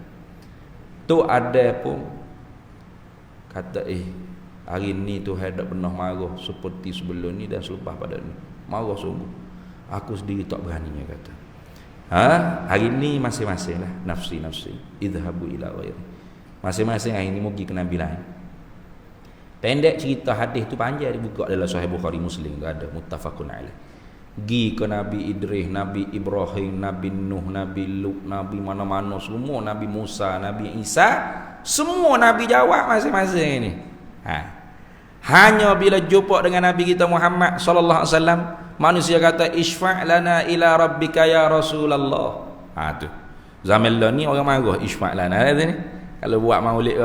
Tu ada pun kata hari ni Tuhan tak pernah marah seperti sebelum ni dan selepas pada ni. Marah sungguh. Aku sendiri tak beraninya kata. Hari ni masing-masing lah, nafsi idhabu ila ghairi. Masing-masing hari ni pergi ke nabi lain. Pendek cerita hadis tu panjang dibuka dalam Sahih Bukhari Muslim tu ada muttafaqun alaih. Gi ke Nabi Idris, Nabi Ibrahim, Nabi Nuh, Nabi Lut, Nabi mana-mana semua, Nabi Musa, Nabi Isa, semua nabi jawab masing-masing ni. Hanya bila jumpa dengan Nabi kita Muhammad sallallahu alaihi wasallam, manusia kata isfa' lana ila rabbika ya Rasulullah. Tu. Zaman ni orang marah isfa' lana ni. Kalau buat maulid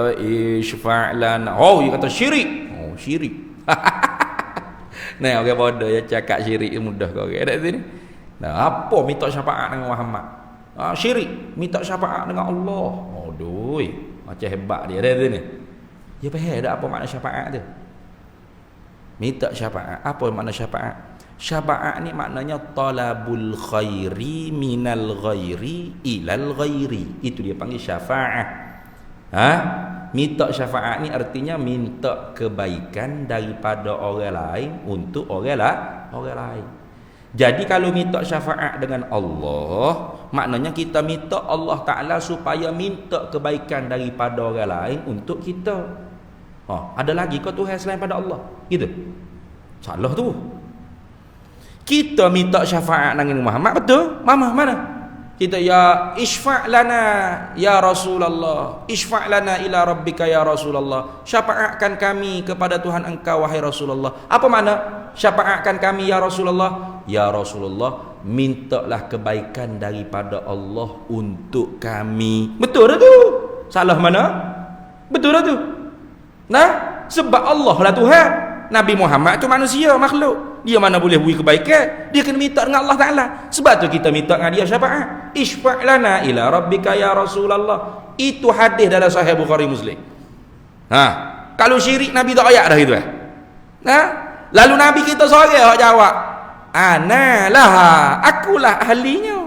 isfa' lana, dia kata syirik. Syirik. Nah, orang bodoh yang cakap syirik mudah kau orang ada sini. Nah, apa minta syafaat dengan Muhammad? Syirik, minta syafaat dengan Allah. Doi, macam hebat dia ada sini. Ya faham tak apa makna syafaat tu? Minta syafaat. Apa makna syafaat? Syafaat ni maknanya talabul khairi minal ghairi ilal ghairi. Itu dia panggil syafaat. Minta syafaat ni artinya minta kebaikan daripada orang lain untuk orang lain. Jadi kalau minta syafaat dengan Allah, maknanya kita minta Allah Ta'ala supaya minta kebaikan daripada orang lain untuk kita. Ada lagi kau Tuhan selain pada Allah? Gitu. Salah tu. Kita minta syafaat dengan Muhammad, betul? Mana? Kita ya isfa' lana ya Rasulullah, isfa' lana ila rabbika ya Rasulullah, syafaatkan kami kepada Tuhan engkau wahai Rasulullah. Apa makna syafaatkan kami ya Rasulullah? Ya Rasulullah, mintalah kebaikan daripada Allah untuk kami. Betul dah tu? Salah mana? Betul dah tu? Nah, sebab Allah lah Tuhan. Nabi Muhammad tu manusia, makhluk. Dia mana boleh beri kebaikan? Dia kena minta dengan Allah Ta'ala. Sebab tu kita minta dengan dia syafaat. Isfa' lana ila rabbika ya Rasulullah. Itu hadis dalam Sahih Bukhari Muslim. Kalau syirik Nabi tak ayat dah itu. Lalu Nabi kita seorang jawab, ana laha, akulah ahlinya.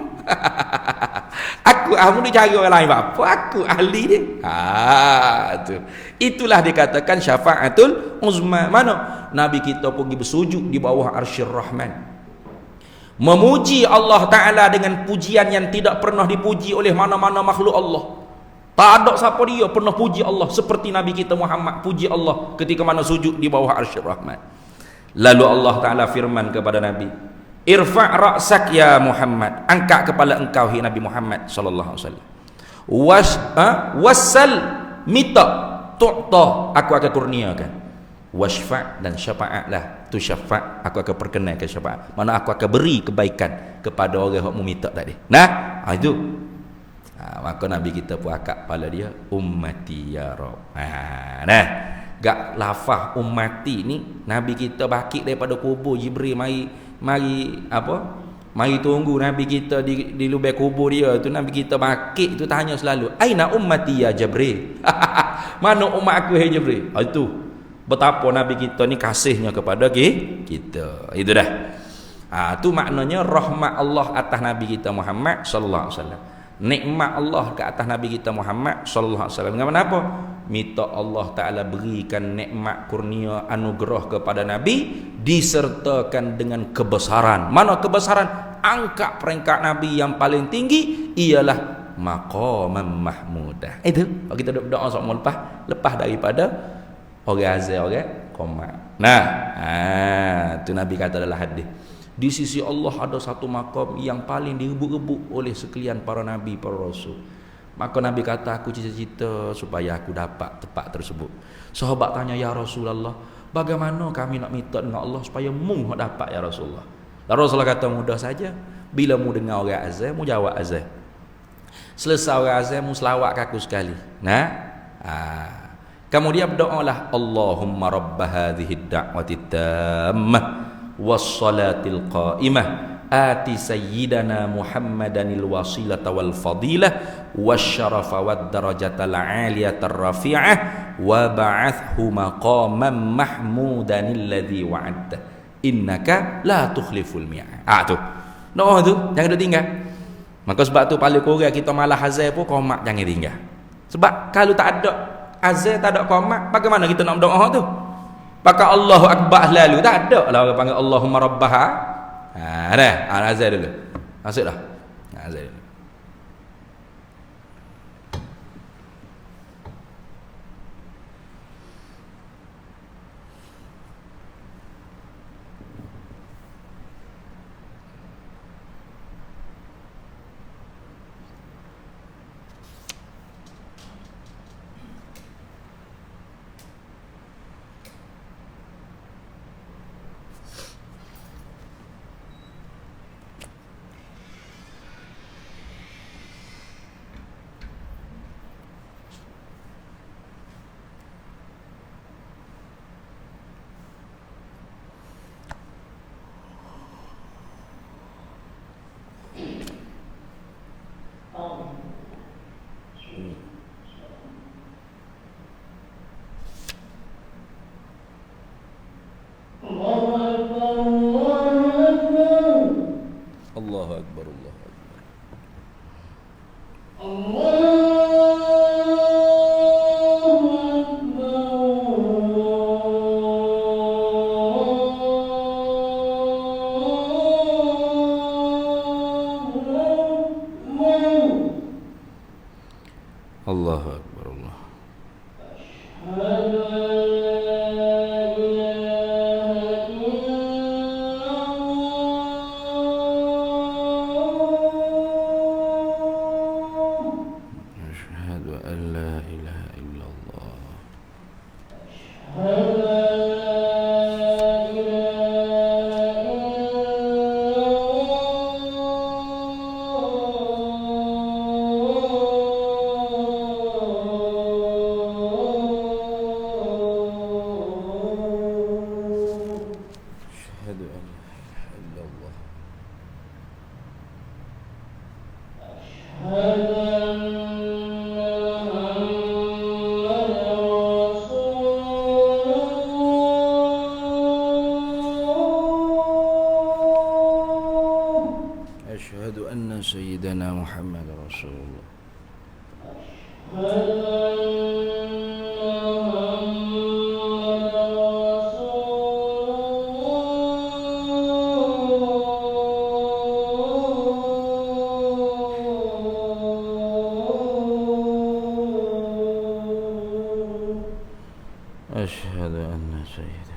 Aku ni cari orang lain apa? Aku ahli dia. Tu. Itulah dikatakan syafaatul uzma. Mana Nabi kita pergi bersujud di bawah Arsyir Rahman, memuji Allah Ta'ala dengan pujian yang tidak pernah dipuji oleh mana-mana makhluk Allah. Tak ada siapa dia pernah puji Allah seperti Nabi kita Muhammad puji Allah ketika mana sujud di bawah Arsyir Rahman. Lalu Allah Ta'ala firman kepada Nabi, irfa' ra'sak ya Muhammad, angkat kepala engkau hai Nabi Muhammad sallallahu alaihi wasallam. Wasal, minta, tu'ta, aku akan kurniakan. Wasfa' dan syafaatlah, tu syafa', aku akan perkenalkan syafaat. Mana aku akan beri kebaikan kepada orang yang meminta tadi. Itu. Maka Nabi kita pun akak kepala dia, ummati ya Rabb. Nah, gak lafaz ummati ni Nabi kita bakit daripada kubur. Jibril mari apa? Mari tunggu Nabi kita di lubang kubur dia tu. Nabi kita bakit tu tanya selalu, aina ummati ya Jibril? Mana umat aku, hai Jibril? Itu betapa Nabi kita ni kasihnya kepada kita. Itu dah. Tu maknanya rahmat Allah atas Nabi kita Muhammad sallallahu alaihi wasallam. Nikmat Allah ke atas Nabi kita Muhammad sallallahu alaihi wasallam. Dengan apa? Minta Allah Taala berikan nikmat kurnia anugerah kepada Nabi disertakan dengan kebesaran. Mana kebesaran? Angkat peringkat Nabi yang paling tinggi ialah maqaman mahmudah. Itu kalau kita doa sama lepas daripada orang azan orang qomat. Tu Nabi kata dalam hadis, di sisi Allah ada satu makam yang paling direbut-rebut oleh sekalian para nabi, para rasul. Maka Nabi kata, aku cita-cita supaya aku dapat tempat tersebut. Sahabat tanya, ya Rasulullah, bagaimana kami nak minta dengan Allah supaya mung dapat ya Rasulullah? Lalu Rasulullah kata, mudah saja. Bila mu dengar orang azan, mu jawab azan. Selesai orang azan, mu selawat ke aku sekali. Kemudian berdoalah, Allahumma rabba hadhihi ad-da'wati tammah wassalatil qa'imah ati sayyidana Muhammadanil wasilata wal fadilah wasyarafa wad darajatal 'aliyatar rafi'ah wa ba'athhu maqaman mahmudanil ladzi wa'adta innaka la tukhliful mi'ad. Tu doa tu jangan duk tinggal. Maka sebab tu paling kurang kita malah azan pun qomat jangan tinggal. Sebab kalau tak ada azan, tak ada qomat, bagaimana kita nak berdoa tu? Pakai Allahu Akbar lalu tak ada lah orang panggil Allahumma rabbaha. Azan dulu. Masuk dah. Azan dulu. Allahu Akbar, Allahu Akbar. Allahu Akbar, Allah. Sayyidina Muhammad Rasulullah. Asyhadu anna sayyidina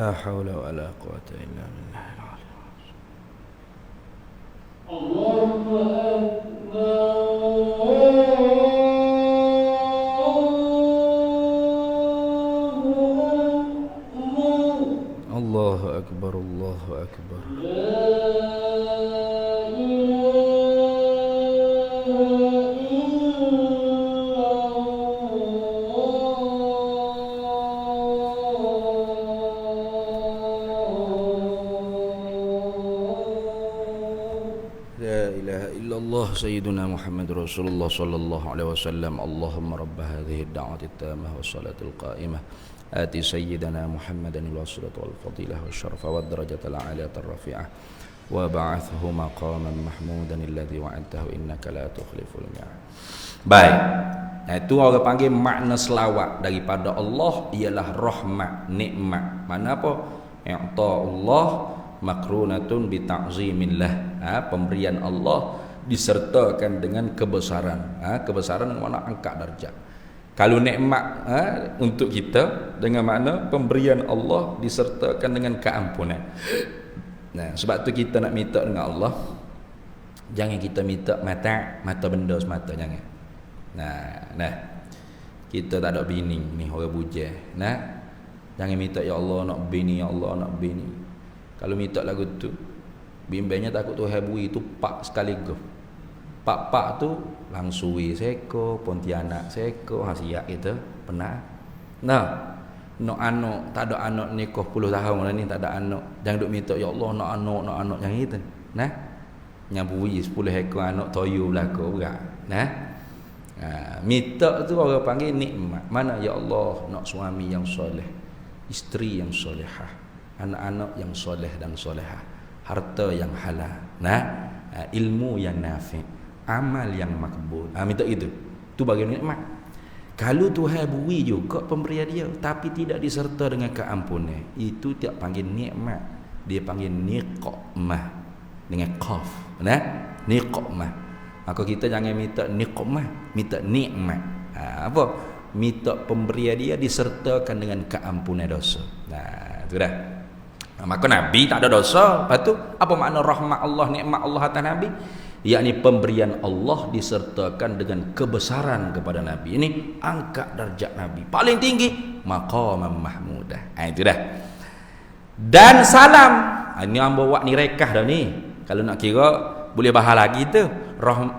La haula wala quwata illa billah. Allahu Akbar. Allahu akbar. الله سيدنا محمد رسول الله صلى الله عليه وسلم اللهم رب هذه الدعوة التامة والصلاة القائمة آتي سيدنا محمدا الوسيلة والفضيلة والشرف والدرجة العالية الرفيعة وبعثه مقاما محمودا الذي وعدته إنك لا تخلف الميعاد. Baik. Nah, itu orang panggil makna selawat daripada Allah ialah rahmat, nikmat. Mana apa? I'ta'ullah makrunatun bi ta'zimillah. Pemberian Allah disertakan dengan kebesaran. Kebesaran mana angkat darjat. Kalau nikmat untuk kita dengan makna pemberian Allah disertakan dengan keampunan. Nah, sebab tu kita nak minta dengan Allah, jangan kita minta mata benda semata, jangan. Nah, kita tak ada bini ni orang bujang. Nah, jangan minta ya Allah nak bini, ya Allah nak bini. Kalau minta lagu tu, bimbangnya takut Tuhan beri tu pak sekaligus. Pak tu Langsui seko, Pontianak seko, hasiak kita pernah. Nah, nak anak, tak ada anak nikah 10 tahun dah ni tak ada anak. Jangan duk minta ya Allah nak anak yang itu. Nah, nyabui 10 ekor anak toyo belaka berat. Nah. Minta tu orang panggil nikmat. Mana ya Allah nak suami yang soleh, isteri yang solehah, anak-anak yang soleh dan solehah, harta yang halal, ilmu yang nafi', amal yang makbul. Minta itu. Tu bagi nikmat. Kalau Tuhan beri juga pemberian dia tapi tidak diserta dengan keampunan, itu tak panggil nikmat. Dia panggil niqmah dengan qaf. Niqmah. Maka kita jangan minta niqmah, minta nikmat. Apa? Minta pemberian dia disertakan dengan keampunan dosa. Itu dah. Maka Nabi tak ada dosa. Lepas tu apa makna rahmat Allah, nikmat Allah atas Nabi? Yakni pemberian Allah disertakan dengan kebesaran kepada Nabi. Ini angkat darjat Nabi paling tinggi, maqamam mahmudah. Itu dah. Dan salam. Ini hamba buat ni rekah dah ni. Kalau nak kira boleh bahas lagi tu.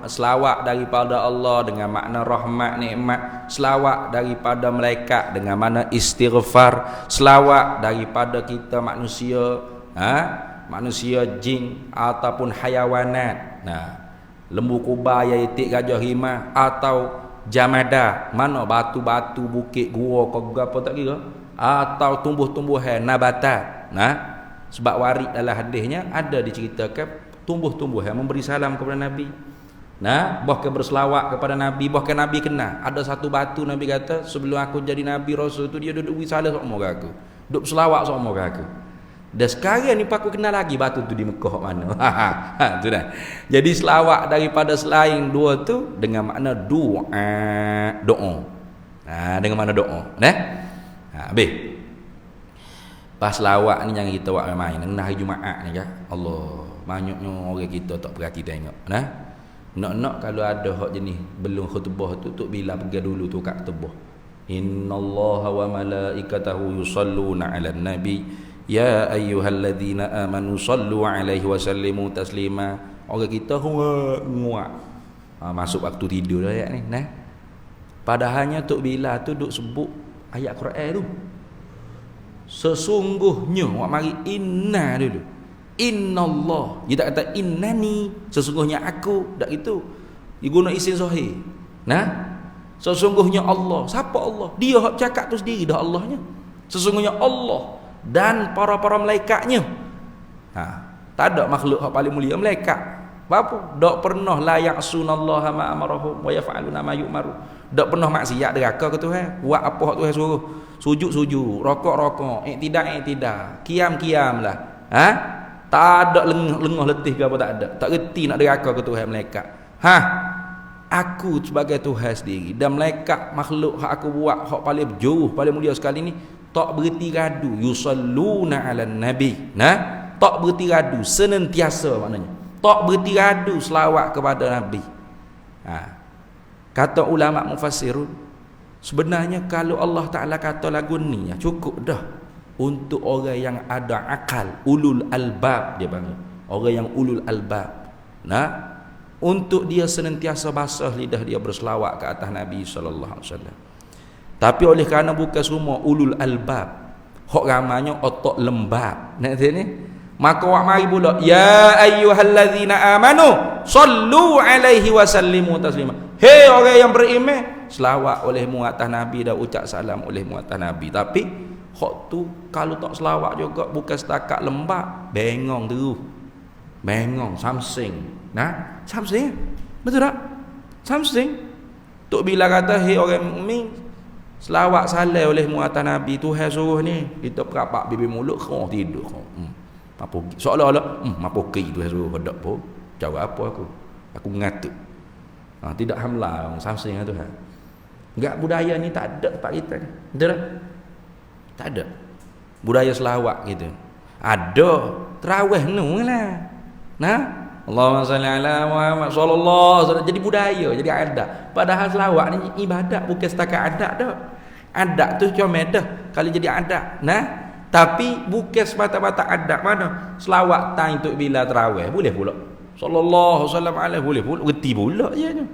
Selawat daripada Allah dengan makna rahmat, nikmat. Selawat daripada malaikat dengan makna istighfar. Selawat daripada kita manusia, manusia jin ataupun hayawanat. Lembu kubah, itik, gajah rimah atau jamadah, mana batu-batu, bukit, gua, apa tak kira, atau tumbuh-tumbuhan, nabatat. Sebab warid dalam hadisnya ada diceritakan tumbuh-tumbuhan memberi salam kepada Nabi. Bahkan berselawat kepada Nabi, bahkan Nabi kenal. Ada satu batu Nabi kata, sebelum aku jadi Nabi Rasul tu dia duduk salam sama aku. Duduk selawat sama aku. Dan sekarang ni aku kenal lagi batu tu di Mekah mana. Tu dah. Jadi selawat daripada selain dua tu dengan makna doa. Dengan makna doa. Habis. Pas selawat ni jangan kita buat main-main. Hari Jumaat ni kan. Allah, banyaknya orang kita tak perhati tengok. Nak kalau ada hak jenis belum khutbah tu bila pergi dulu tu kat khutbah. Innallaha wa malaikatahu yusalluna 'alan nabi ya ayyuhalladzina amanu sallu 'alaihi wa sallimu taslima. Orang kita nguak. Masuk waktu tidur dah ayat ni. Padahalnya tok bila tu duk sebut ayat Quran tu. Sesungguhnya wak mari inna dulu. Innallah. Dia tak kata innani, sesungguhnya aku, tak gitu. Dia guna isim zahir. Sesungguhnya Allah. Siapa Allah? Dia hak cakap tu sendiri dah Allahnya. Sesungguhnya Allah dan para malaikatnya. Tak ada makhluk hak paling mulia malaikat. Apa? Tak pernah la ya'sunallaha ma amarahum wa yaf'aluna ma yu'maru. Tak pernah maksiat deraka ke Tuhan. Buat apa hak Tuhan suruh. Sujud, rokok, iktidak, kiam lah. Tak ada lengah letih ke apa tak ada. Tak reti nak deraka ke Tuhan malaikat. Aku sebagai Tuhan sendiri dan malaikat makhluk hak aku buat hak paling jauh, paling mulia sekali ni, tak berhenti radu, yusalluna 'alan nabi. Nah, tak berhenti radu senantiasa maknanya. Tak berhenti radu selawat kepada nabi. Kata ulama mufassirun, sebenarnya kalau Allah Taala kata lagu ni cukup dah untuk orang yang ada akal, ulul albab dia panggil. Orang yang ulul albab. Nah, untuk dia senantiasa basah lidah dia berselawat ke atas Nabi sallallahu alaihi wasallam. Tapi oleh kerana bukan semua ulul albab, hok ramanya otak lembab. Nak ni, maka awak mari pula, ya ayyuhallazina amanu sallu alaihi wa sallimu taslima. Hei orang yang beriman, selawat olehmu atas Nabi dan ucap salam olehmu atas Nabi. Tapi hok tu kalau tak selawat juga bukan setakat lembab, bengong terus. Bengong, samsing. Nah, samsing. Betul tak? Samsing. Tok bila kata, hei orang mukmin, selawat salam olehmu atas Nabi, Tuhan suruh ni, kita perapak bibir mulut kau tidur kau. Apa seolah-olah apa ki Tuhan suruh hendak pun. Jawab apa aku? Aku ngatuk. Tidak hamlah orang samsing tu Tuhan. Enggak, budaya ni tak ada tempat kita ni. Betul tak? Tak ada. Budaya selawat gitu. Ada tarawih nu lah. Nah, Allahumma salli ala Muhammad sallallahu alaihi wasallam, jadi budaya, jadi adat. Padahal selawat ni ibadat, bukan setakat adat dah. Adat tu cuma dah kalau jadi adat. Nah, tapi bukan semata-mata adat mana. Selawat time untuk bila tarawih boleh pula. Sallallahu alaihi wasallam alaihi boleh pula, reti pula ianya.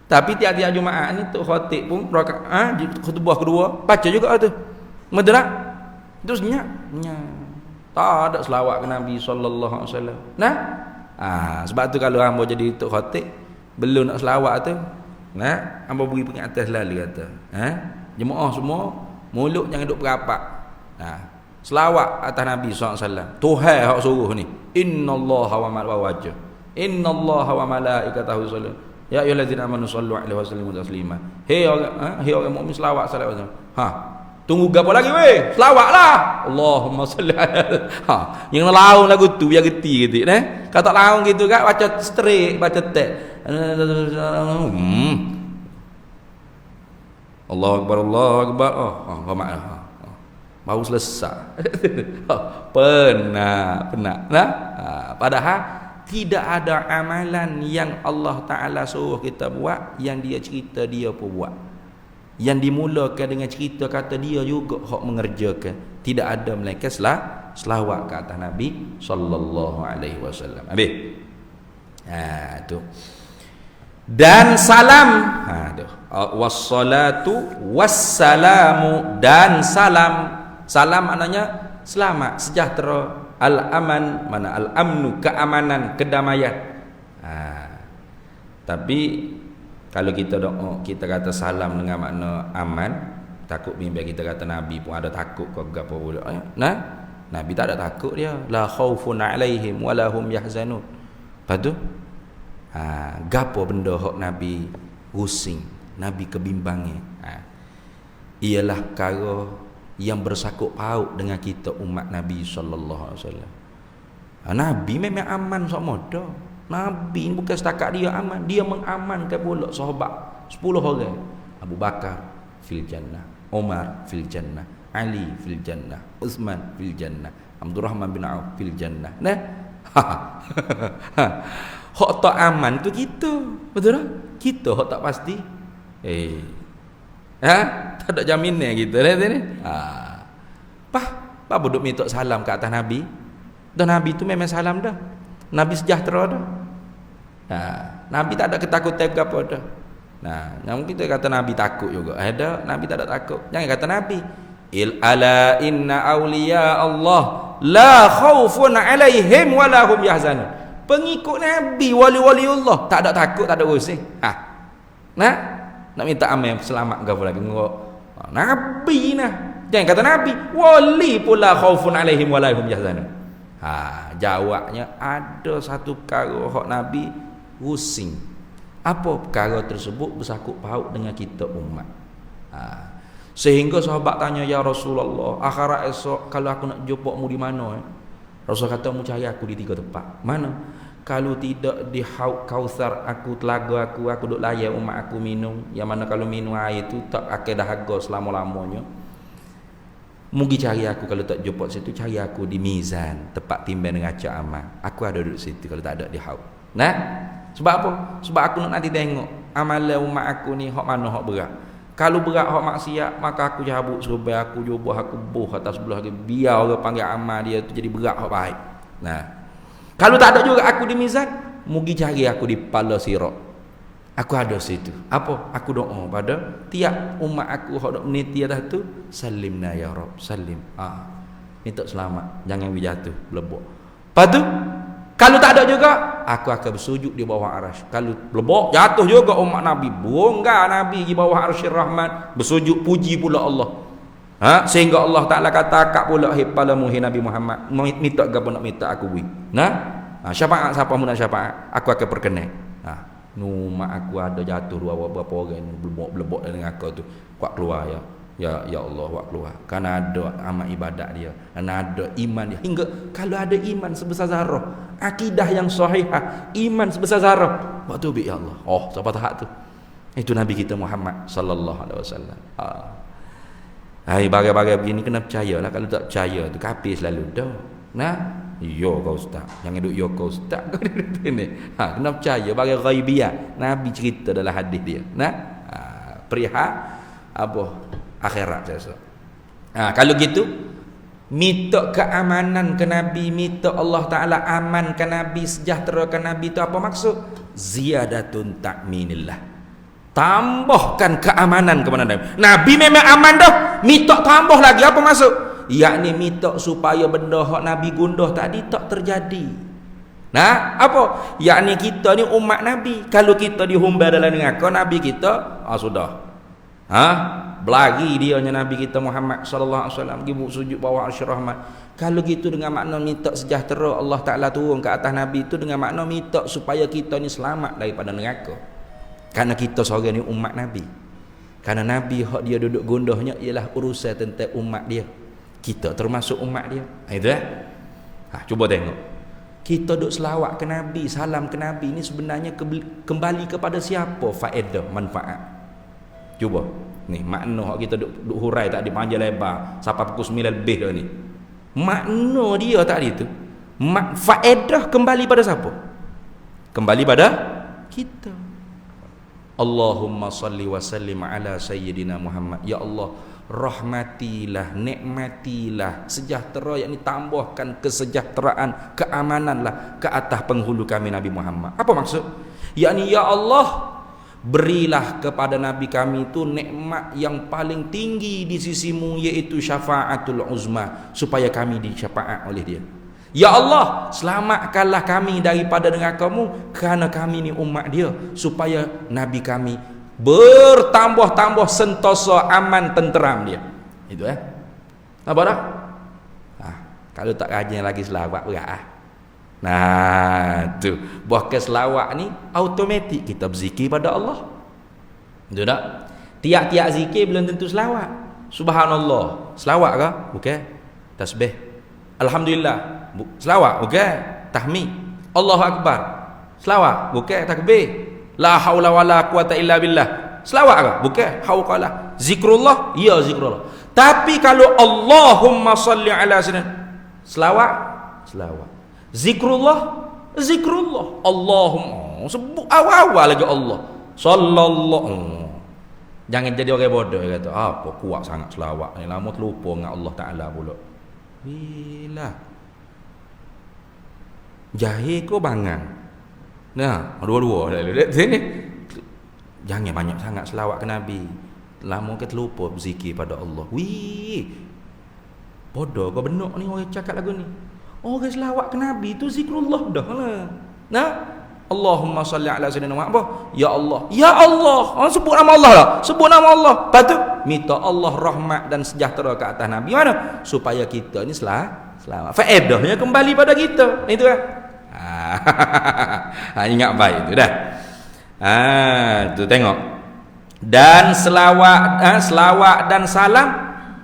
Tapi tiap-tiap Jumaat ni tok khatib pun rakaat khutbah kedua baca juga tu. Medrak. Terus nyak. Tak ada selawat ke Nabi sallallahu alaihi wasallam. Nah, sebab tu kalau hamba jadi tok khatib belum nak selawat tu, nah, hamba beri peringatan lalu kata, jemaah semua mulut jangan duk berapak. Selawat atas Nabi sallallahu alaihi wasallam. Tuhan hak suruh ni. Innallaha wa malaikatahu. Innallaha wa malaikatahu yusalluna. Ya ayyuhallazina amanu sallu alaihi wasallimu taslima. Hei orang mukmin selawat salawat. Tunggu gapo lagi weh? Selawatlah. Allahumma salli ala. Yang laung lagu tu biar geti gitu, Kata laung gitu kan baca straight, baca tek. Allahu akbar, Allahu akbar. Baru selesai. Penat. Nah, padahal tidak ada amalan yang Allah Ta'ala suruh kita buat yang dia cerita dia pun buat. Yang dimulakan dengan cerita kata dia juga hak mengerjakan. Tidak ada melainkan selawat ke atas Nabi sallallahu alaihi wasallam. Habis. Tu. Dan salam. Wassalatu wassalamu, dan salam. Salam maknanya selamat, sejahtera. Al-aman, mana al-amnu, keamanan, kedamaian. Tapi kalau kita doa, kita kata salam dengan makna aman, takut bimbang kita kata Nabi pun ada takut ke apa pula. Nah, Nabi tak ada takut dia. La khaufun alaihim wala hum yahzanun. Lepas tu, gapo benda hak Nabi pusing, Nabi kebimbangan. Ialah perkara yang bersangkut paut dengan kita umat Nabi sallallahu alaihi wasallam. Nabi memang aman sama dah. Nabi ni bukan setakat dia aman, dia mengamankan pula sahabat 10 orang. Abu Bakar fil jannah, Umar fil jannah, Ali fil jannah, Utsman fil jannah, Abdurrahman bin Auf fil jannah. Nah. Hak tak aman tu kita. Betul tak? Kita hak tak pasti. Tak ada jaminan kita ni. Apa duk minta salam ke atas Nabi? Dan Nabi tu memang salam dah. Nabi sejahtera dah. Nabi tak ada ketakutan ke apa dah. Yang kita kata Nabi takut juga. Ada, Nabi tak ada takut. Jangan kata Nabi. Ala inna awliya Allah la khaufun alaihim wa la hum yahzanun. Pengikut Nabi, wali-wali Allah tak ada takut, tak ada pusing. Nak minta aman selamat ke apa lagi? Nabi nah. Jangan kata Nabi, wali pula khaufun alaihim wa la hum yahzanun. Jawabnya ada satu perkara hak Nabi pusing. Apa perkara tersebut bersangkut paut dengan kita umat. Sehingga sahabat tanya, ya Rasulullah, akhirat esok kalau aku nak jumpa mu di mana? Rasul kata, mu cari aku di 3 tempat. Mana? Kalau tidak di Haud Kautsar, aku telaga aku duk layan umat aku minum. Yang mana kalau minum air tu tak akan dahaga selama-lamanya. Mugi cari aku kalau tak jumpa situ, cari aku di mizan, tempat timbang neraca amal. Aku ada duduk situ kalau tak ada di haud. Nah, sebab apa? Sebab aku nak nanti tengok amalan umat aku ni hak mana hak berat. Kalau berat hak maksiat, maka aku cabut serba aku jubah aku buh atas sebelah lagi, biar orang panggil amal dia tu jadi berat hak baik. Nah, kalau tak ada juga aku di mizan, mugi cari aku di pala sirat. Aku ada situ. Apa? Aku doa pada tiap umat aku hak dok meniti atas tu, salimna ya Rabb, salim. Minta selamat, jangan jatuh belebok. Lepas tu kalau tak ada juga, aku akan bersujud di bawah arasy. Kalau belebok jatuh juga umat Nabi, bonggar Nabi di bawah arasy Rahman, bersujud puji pula Allah. Sehingga Allah Taala kata akak pula hipalamu Nabi Muhammad, minta gapo nak minta aku bui. Syafaat siapa mun nak syafaat, aku akan perkenan. Umat aku ada jatuh berapa orang ni belebok dengan aku tu. Kuat keluar ya. Ya Allah, wak keluar. Karena ada amal ibadat dia, karena ada iman dia. Hingga kalau ada iman sebesar zarah, akidah yang sahihah, iman sebesar zarah, waktu bi ya Allah. Siapa tahap tu? Itu Nabi kita Muhammad sallallahu alaihi wasallam. Bagai-bagai begini kena percayalah. Kalau tak percaya tu kafir selalu dah. Yo kau ustaz. Jangan duk yo kau ustaz kau ni. Kena percaya bagai ghaibiyah. Nabi cerita dalam hadis dia. Perihal apa? Akhirat saya. Kalau gitu minta keamanan ke Nabi, minta Allah Taala aman ke Nabi, sejahtera ke Nabi, itu apa maksud? Ziyadatun ta'minillah, tambahkan keamanan kepada Nabi. Nabi memang aman dah, minta tambah lagi, apa maksud? Yakni minta supaya benda hak Nabi gundah tadi tak terjadi. Apa? Yakni kita ni umat Nabi, kalau kita dihumbai dalam neraka, Nabi kita sudah belagi dia Nabi kita Muhammad sallallahu alaihi wasallam pergi sujud bawah arsy rahmat. Kalau gitu dengan makna minta sejahtera Allah Taala turun ke atas Nabi itu dengan makna minta supaya kita ni selamat daripada neraka. Karena kita seorang ni umat Nabi. Karena Nabi hak dia duduk gundahnya ialah urusan tentang umat dia. Kita termasuk umat dia. Itu cuba tengok. Kita duk selawat ke Nabi, salam ke Nabi, ini sebenarnya kembali kepada siapa faedah, manfaat? Cuba. Ni makna hak kita duk hurai tak dipanjang lebar sampai pukul 9 lebih dah ni. Makna dia tadi tu, faedah kembali pada siapa? Kembali pada kita. Allahumma salli wa sallim ala sayyidina Muhammad. Ya Allah, rahmatilah, nikmatilah, sejahtera, yakni tambahkan kesejahteraan, keamananlah ke atas penghulu kami Nabi Muhammad. Apa maksud? Yakni ya Allah, berilah kepada Nabi kami itu nikmat yang paling tinggi di sisimu, yaitu syafaatul uzma, supaya kami disyafaat oleh dia. Ya Allah, selamatkanlah kami daripada neraka-Mu, kerana kami ni umat dia, supaya Nabi kami bertambah-tambah sentosa aman tenteram dia. Itu apa dah? Kalau tak rajin lagi selawat berat tu buah keselawat ni automatik kita berzikir pada Allah. Betul tak? Tiap-tiap zikir belum tentu selawat. Subhanallah, selawat ke? Bukan. Tasbih. Alhamdulillah, selawat. Bukan. Tahmid. Allahu Akbar, selawat. Bukan. Takbir. La haula wala quwata illa billah, selawat ke? Bukan. Hauqalah. Zikrullah, ya zikrullah. Tapi kalau Allahumma salli ala sayyidina, selawat. Zikrullah, Allahumma, sebut awal-awal lagi Allah sallallahu. Jangan jadi orang bodoh kata apa kuat sangat selawat ni, lama terlupa dengan Allah Taala pula. Bila jahil kau bangang. Dua-dua sini. Jangan banyak sangat selawat ke Nabi, lama kita terlupa berzikir pada Allah. Bodoh kau benak ni orang cakap lagu ni. Orang selawat ke Nabi itu zikrullah dah lah. Allahumma salli ala sayyidina Muhammad. Ya Allah, ya Allah. Sebut nama Allah lah. Sebut nama Allah. Lepas tu minta Allah rahmat dan sejahtera ke atas Nabi. Mana? Supaya kita ni selamat. Faedahnya kembali pada kita. Itu kan? Ingat baik tu dah. Tu tengok. Dan selawat dan salam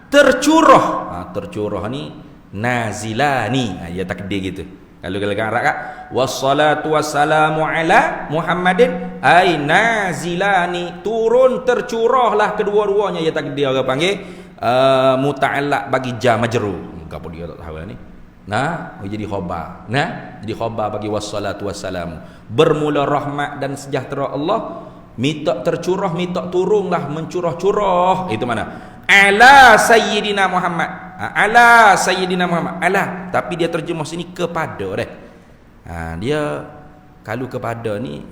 tercurah. Tercurah ni nazilani, ya takdir gitu. Kalau Arab kan wassalatu wassalamu ala Muhammadin, ai nazilani, turun tercurahlah kedua-duanya, ya takdir orang panggil muta'allaq bagi jar majrur. Gapo dia tak tahu ni. Nah, jadi khabar. Nah, jadi khabar bagi wassalatu wassalamu. Bermula rahmat dan sejahtera Allah, minta tercurah, minta turunlah mencurah-curah. Itu mana? Ala sayyidina Muhammad. Ala sayyidina Muhammad. Ala, tapi dia terjemah sini kepada deh. Dia kalau kepada ni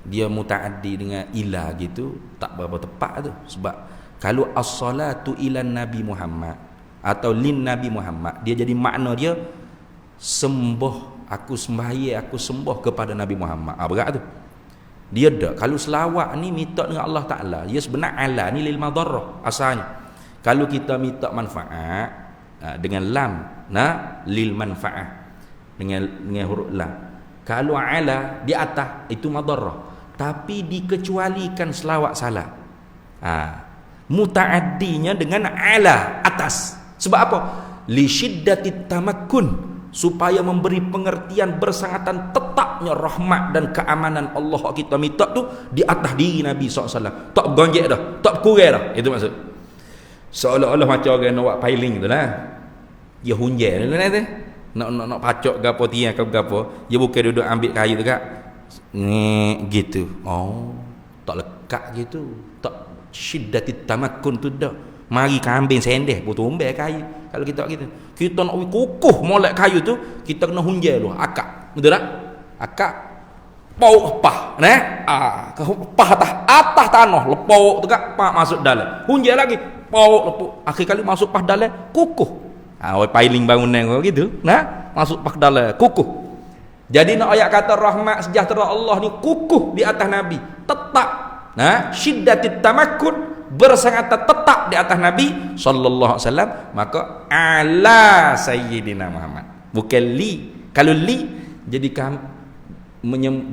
dia mutaaddi dengan ila gitu, tak berapa tepat tu. Sebab kalau as-salatu ilan Nabi Muhammad atau lin Nabi Muhammad, dia jadi makna dia sembah, aku sembahyang, aku sembah kepada Nabi Muhammad. Berat tu. Dia dak. Kalau selawat ni minta dengan Allah Taala, dia sebenar ala ni lil madarrah asalnya. Kalau kita minta manfaat dengan lam, lil manfaat dengan huruf lam. Kalau ala di atas itu madarrah, tapi dikecualikan selawat salam. Mutaaddinya dengan ala atas. Sebab apa? Li syiddatit tamakkun, supaya memberi pengertian bersangatan tetapnya rahmat dan keamanan Allah kita minta tu di atas diri Nabi SAW. Tak bergonjek dah, tak kurang dah. Itu maksud. Seolah-olah macam orang nak buat piling tu lah. Dia hunjai tu lah tu. Nak pacok ke apa tiang ke apa, dia bukan duduk ambil kayu tu kak. Gitu. Tak lekat gitu. Tak syiddatit tamakkun tu dah. Mari kambing sendeh pun tumbel kayu. Kalau kita gitu, kita nak kukuh molek kayu tu, kita kena hunjai dulu akak. Betul tak? Akak pau pah, pah atas tanah, lepau tu kak, masuk dalam. Hunjai lagi, pau lepau. Akhir kali masuk pah dalam, kukuh. Pailing bangunan kau gitu, masuk pah dalam, kukuh. Jadi nak ayat kata rahmat sejahtera Allah ni kukuh di atas Nabi, tetap. Syiddatit tamakkun, bersangat tetap di atas Nabi sallallahu alaihi wasallam, maka ala sayyidina Muhammad, bukan li. Kalau li jadi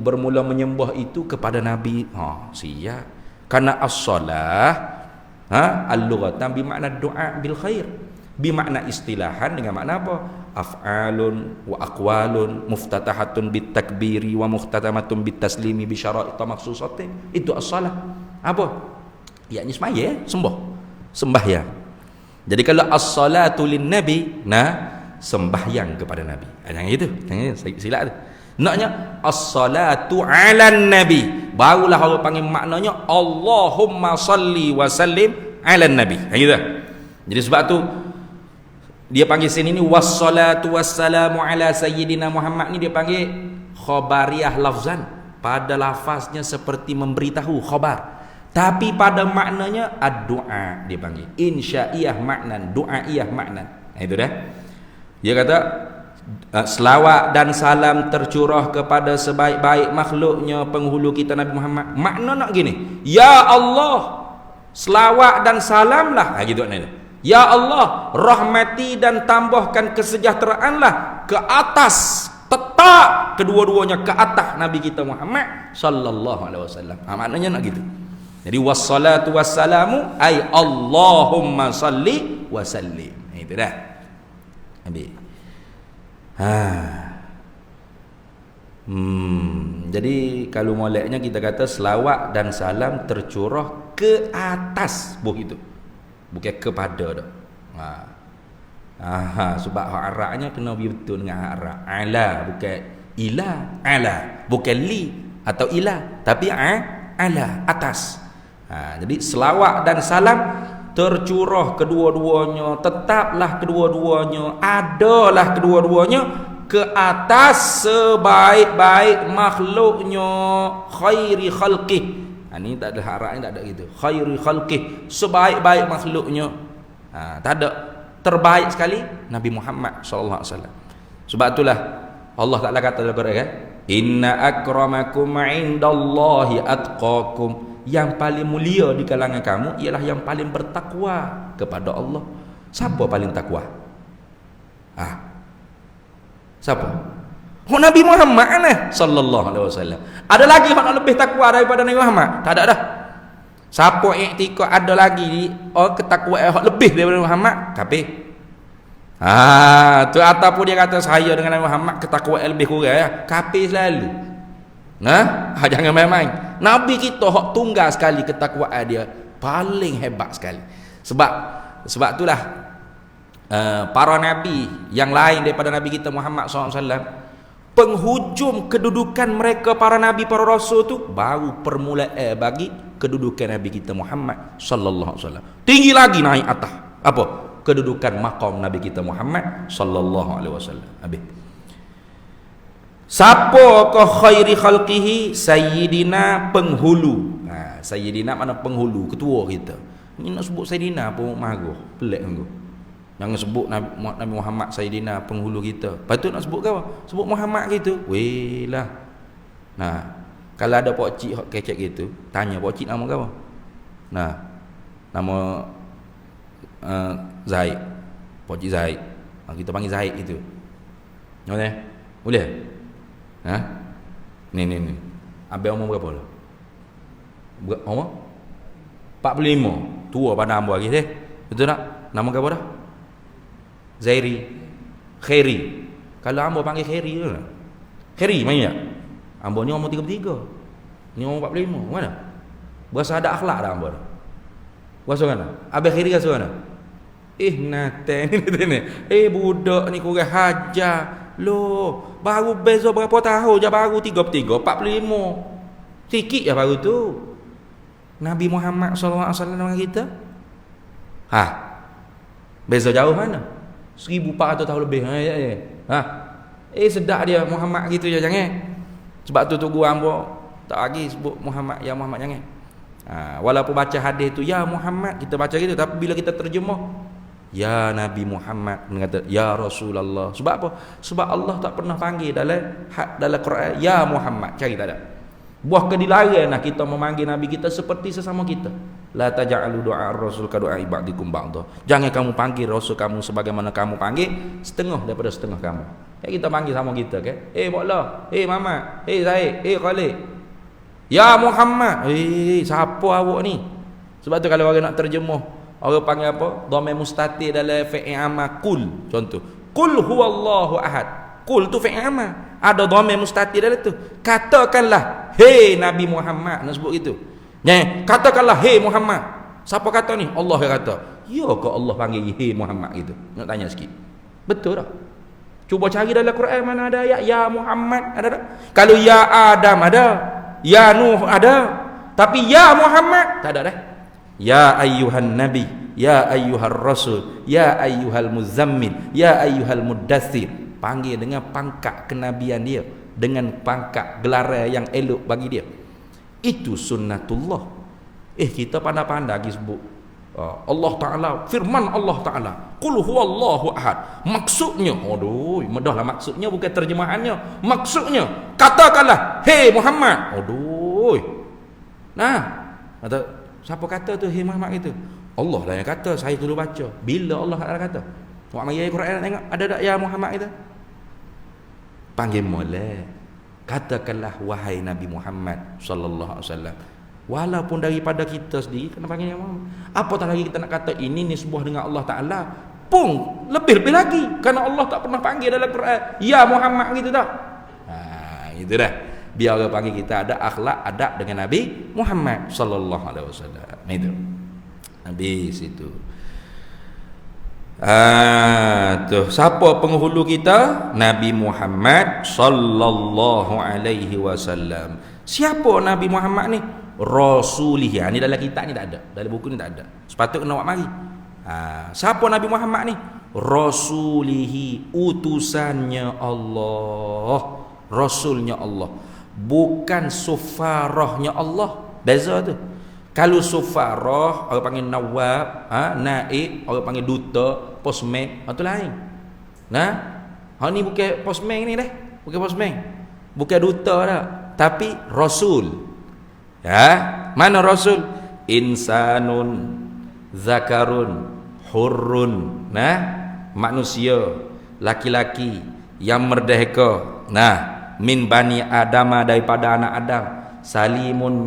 bermula menyembah itu kepada Nabi. Siap. Karena as-salah al-lughatan bi makna doa bil khair, bi makna istilahan dengan makna apa? Af'alun wa aqwalun muftatahatun bit takbiri wa muhtatamatun bit taslimi bi syara'it makhsusatin. Itu as-salah. Apa? Yakni sembahyang. Jadi kalau as-salatu lin nabi, sembahyang kepada Nabi. Jangan gitu. Jangan silap tu. Naknya as-salatu 'alan nabi. Barulah orang panggil maknanya Allahumma salli wa sallim 'alan nabi. Gitu. Jadi sebab tu dia panggil sini ni wassalatu wassalamu ala sayyidina Muhammad ni dia panggil khabariyah lafzan. Pada lafaznya seperti memberitahu khabar. Tapi pada maknanya ad-du'a dia panggil. Insya'iyah maknan, du'a'iyah maknan. Itu dah. Dia kata selawat dan salam tercurah kepada sebaik-baik makhluknya penghulu kita Nabi Muhammad. Makna nak gini, ya Allah, selawat dan salamlah. Gitu maknanya. Ya Allah, rahmati dan tambahkan kesejahteraanlah ke atas, tetap kedua-duanya ke atas Nabi kita Muhammad sallallahu alaihi wasallam. Maknanya nak gitu. Jadi wassalatu wassalamu ay Allahumma salli wa sallim. Itu dah. Habis. Jadi kalau moleknya kita kata selawat dan salam tercurah ke atas itu. Bukan kepada dah. Sebab hak Arabnya kena betul dengan hak Arab. Ala bukan ila, ala bukan li atau ila, tapi ala atas. Jadi selawat dan salam tercurah kedua-duanya, tetaplah kedua-duanya, adalah kedua-duanya ke atas sebaik-baik makhluknya, khairi khalqih. Ini tak ada harapnya, tak ada gitu. Khairi khalqih, sebaik-baik makhluknya. Tak ada, terbaik sekali Nabi Muhammad sallallahu alaihi wasallam. Sebab itulah Allah Taala kata dalam Quran kan, inna akramakum indallahi atqakum. Yang paling mulia di kalangan kamu ialah yang paling bertakwa kepada Allah. Siapa paling takwa? Siapa? Nabi Muhammad sallallahu alaihi wasallam. Ada lagi yang nak lebih takwa daripada Nabi Muhammad? Tak ada dah. Siapa iktikad ada lagi ketakwaan lebih daripada Nabi Muhammad? Kafir. Tu ataupun dia kata saya dengan Nabi Muhammad ketakwaan lebih kurang ya. Kafir selalu. Jangan main-main. Nabi kita hak tunggal sekali ketakwaan dia, paling hebat sekali. Sebab itulah para nabi yang lain daripada Nabi kita Muhammad SAW, penghujung kedudukan mereka para nabi, para rasul tu baru permulaan bagi kedudukan Nabi kita Muhammad sallallahu alaihi wasallam. Tinggi lagi naik atas. Apa? Kedudukan maqam Nabi kita Muhammad sallallahu alaihi wasallam. Habis. Siapa ke khairi khalqihi? Sayyidina penghulu. Sayyidina mana penghulu, ketua kita. Ni nak sebut Sayyidina pun marah. Pelik aku. Jangan sebut Nabi Muhammad Sayyidina penghulu kita. Patut nak sebut ke apa? Sebut Muhammad gitu. Weh lah. Nah, kalau ada pak cik hok kecek gitu, tanya pak cik nama ke apa? Nah, nama Zaid. Pak cik Zaid. Kita panggil Zaid itu. Boleh? Boleh? Ha? Ni. Abang umur berapa lah? Umur? 45. Tua pada ambo lagi deh. Betul tak? Nama ke apa dah? Zairi. Khairi. Kalau ambo panggil Khairi tu lah. Khairi main tak? Ambo ni umur 33. Ni umur 45. Mana? Berasa ada akhlak dah ambo dah. Berasa mana? Abang Khairi rasa mana? Nate ni. Budak ni kurang hajar. Loh, baru beza berapa tahun je, baru 33, 45. Sikit je baru tu. Nabi Muhammad SAW dengan kita. Beza jauh mana? 1400 tahun lebih. Sedap dia Muhammad gitu je, jangan. Sebab tu tunggu hamba tak lagi sebut Muhammad, ya Muhammad jangan. Walaupun baca hadis tu ya Muhammad, kita baca gitu, tapi bila kita terjemah ya Nabi Muhammad, kata ya Rasulullah. Sebab apa? Sebab Allah tak pernah panggil dalam Quran ya Muhammad, cari tak ada. Buah kedilaranlah kita memanggil Nabi kita seperti sesama kita. La taj'alu du'a ar-rasul ka du'a ba'dikum ba'dha. Jangan kamu panggil rasul kamu sebagaimana kamu panggil setengah daripada setengah kamu. Kita panggil sama kita kan. Boklah, Mama, Zaid, Khalid. Ya Muhammad. Siapa awak ni? Sebab tu kalau orang nak terjemah, orang panggil apa? Dhamir mustatir dalam fi'il amar qul. Contoh, qul huwallahu ahad. Qul tu fi'il amar. Ada dhamir mustatir dalam tu. Katakanlah, hei Nabi Muhammad, nak sebut gitu. Katakanlah, hei Muhammad. Siapa kata ni? Allah yang kata. Ya ke Allah panggil hei Muhammad gitu? Nak tanya sikit. Betul tak? Cuba cari dalam Quran mana ada ayat ya Muhammad, ada tak? Kalau ya Adam ada, ya Nuh ada, tapi ya Muhammad tak ada dah. Ya ayyuhan nabi, ya ayyuhar rasul, ya ayyuhal muzammil, ya ayyuhal muddathir. Panggil dengan pangkat kenabian dia, dengan pangkat gelaran yang elok bagi dia. Itu sunnatullah. Kita pandai-pandai lagi sebut Allah Ta'ala, firman Allah Ta'ala, qul huwallahu ahad. Maksudnya, medahlah maksudnya, bukan terjemahannya. Maksudnya, katakanlah hei Muhammad. Nah, kata siapa kata tu hei Muhammad itu? Allah lah yang kata, saya dulu baca. Bila Allah Ta'ala kata? Buat mari ayat Quran tengok ada tak ya Muhammad itu? Panggil molek. Katakanlah wahai Nabi Muhammad sallallahu alaihi wasallam. Walaupun daripada kita sendiri kena panggil Muhammad. Apatah lagi kita nak kata ini nisbah dengan Allah Taala, pun lebih-lebih lagi kerana Allah tak pernah panggil dalam Quran ya Muhammad gitu tak? Itu dah. Biar orang panggil kita ada akhlak adab dengan Nabi Muhammad sallallahu alaihi wasallam. Itu. Habis itu. Tuh siapa penghulu kita? Nabi Muhammad sallallahu alaihi wasallam. Siapa Nabi Muhammad ni? Rasulih. Ni dalam kitab ni tak ada, dalam buku ni tak ada. Sepatutnya nak buat mari. Siapa Nabi Muhammad ni? Rasulihi, utusannya Allah, rasulnya Allah, bukan sufarahnya Allah. Beza tu. Kalau sufarah orang panggil nawab, naib orang panggil duta, postman, itu lain. Ni bukan postman ni dah, bukan postman, bukan duta dah, tapi rasul. Mana rasul? Insanun zakarun hurrun. Manusia laki-laki yang merdeka. Min bani adama, daripada anak Adam. Salimun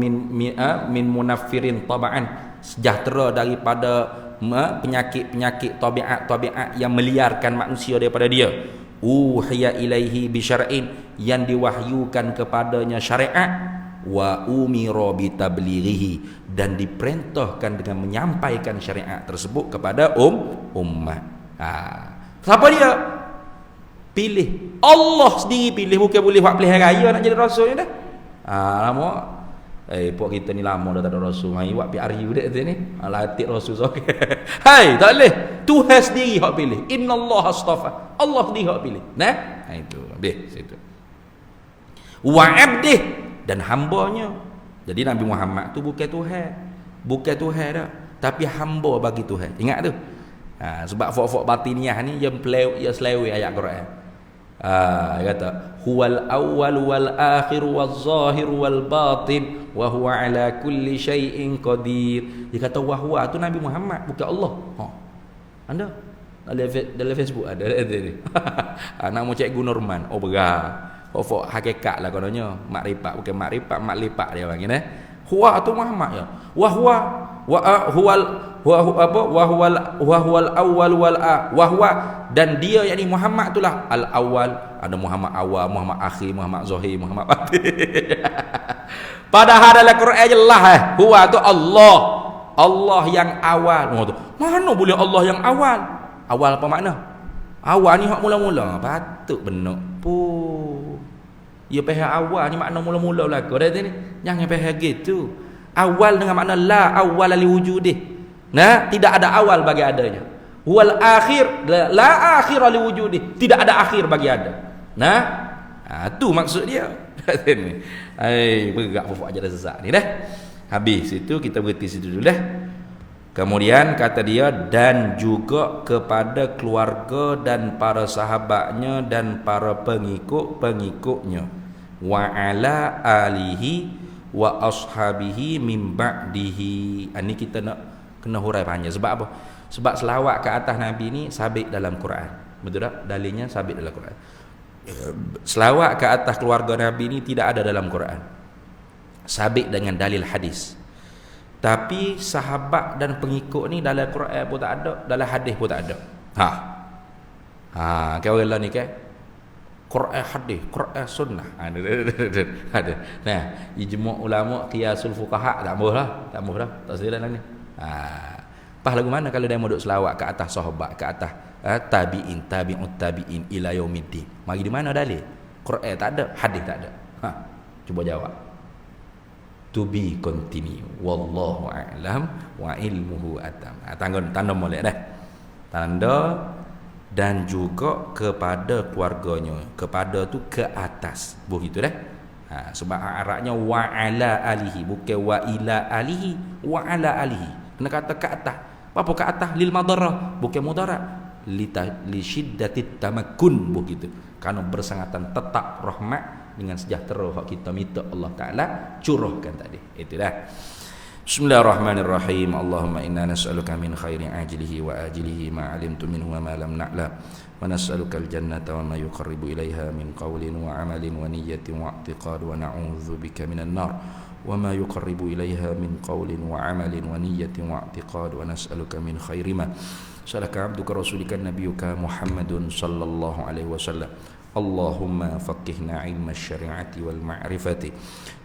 min munaffirin taba'an, sejahtera daripada penyakit-penyakit tabiat yang meliarkan manusia daripada dia. Uhiya ilaihi bi syar'in, yang diwahyukan kepadanya syariat. wa umira bi tablighihi, dan diperintahkan dengan menyampaikan syariat tersebut kepada ummah. Siapa dia? Pilih. Allah sendiri pilih, bukan boleh buat pilihan raya nak jadi rasul ni dah. Lama pok kita ni lama dah tak ada rasul. Mai buat PR budak tu ni. Latih rasul sok. Hai, tak boleh. Tuhan sendiri hak pilih. Innallaha astafa. Allah sendiri hak pilih. Nah, itu. Habis situ. Wa abdih, dan hambanya. Jadi Nabi Muhammad tu bukan Tuhan. Bukan Tuhan dah, tapi hamba bagi Tuhan. Ingat tu. Sebab fok-fok batiniah ni dia selewi ayat Quran. Dia kata huwal awwal wal akhir wal zahir wal batin wa huwa ala kulli syai'in qadir. Dia kata wahwa tu Nabi Muhammad, bukan Allah. Anda dalam Facebook ada ni. Nama Cikgu Norman. Oh berah. Fok hakikat lah kononnya. Makrifat bukan makrifat, maklipat dia panggil Huwa tu Muhammad ya. Wahwa wahwal awwal wal wahwa, dan dia yakni Muhammad itulah al awal. Ada Muhammad awal, Muhammad akhir, Muhammad zahir, Muhammad batin. Padahal dalam Quran jelas huwa tu Allah. Allah yang awal. Mana boleh Allah yang awal? Awal apa makna? Awal ni hak mula-mula. Patut benar pun. Ya pihak awal ni makna mula-mula belaka dah ni. Jangan pihak gitu. Awal dengan makna la awal li wujudih. Nah, tidak ada awal bagi adanya. Wal akhir la akhir li wujudih. Tidak ada akhir bagi ada. Nah, tu maksud dia. Bergerak pokok aja dah sesat ni dah. Habis itu kita berhenti situ dulu dah. Kemudian kata dia, dan juga kepada keluarga dan para sahabatnya dan para pengikut-pengikutnya, wa ala alihi wa ashabihi min ba'dihi. Ini kita nak kena hurai panjang. Sebab apa? Sebab selawat ke atas Nabi ni sabit dalam Quran. Betul tak? Dalilnya sabit dalam Quran. Selawat ke atas keluarga Nabi ni tidak ada dalam Quran. Sabit dengan dalil hadis. Tapi sahabat dan pengikut ni dalam Quran pun tak ada, dalam hadis pun tak ada. Kau orang ni kan Quran hadis, Quran sunnah. Ada. Nah, ijma' ulama qiyasul fuqaha tak boleh dah. Tak sedia dalam ni. Pas lagu mana kalau dia mau duk selawat ke atas sahabat, ke atas tabi'in, tabi'ut tabi'in ila yaumiddin. Mari di mana dalil? Quran tak ada, hadis tak ada. Cuba jawab. To be continue. Wallahu a'lam wa ilmuhu atam. Tanda molek dah. Tanda dan juga kepada keluarganya. Kepada tu ke atas. Begitu dah. Sebab Arabnya wa ala alihi, bukan wa ila alihi, wa ala alihi. Kena kata ke atas. Apa ke atas? Lil madarah, bukan mudarat. Li syiddatit tamakkun, begitu. Kerana bersangatan tetap rahmat dengan sejahtera hak kita minta Allah Ta'ala curahkan tadi. Itu dah. Bismillahirrahmanirrahim. Allahumma inna nas'aluka min khairi ajlihi wa ajlihi ma 'alimtu minhu wa ma lam na'lam, wa nas'aluka al-jannata wa ma yuqarribu ilaiha min qawlin wa 'amalin wa niyyatin wa i'tiqad, wa na'udzu bika minan nar wa ma yuqarribu ilaiha min qawlin wa 'amalin wa niyyatin wa i'tiqad, wa nas'aluka min khairi ma salaka 'abduka rasulika nabiyyuka Muhammadun sallallahu alaihi wasallam. Allahumma faqihna ilma syari'ati wal ma'rifati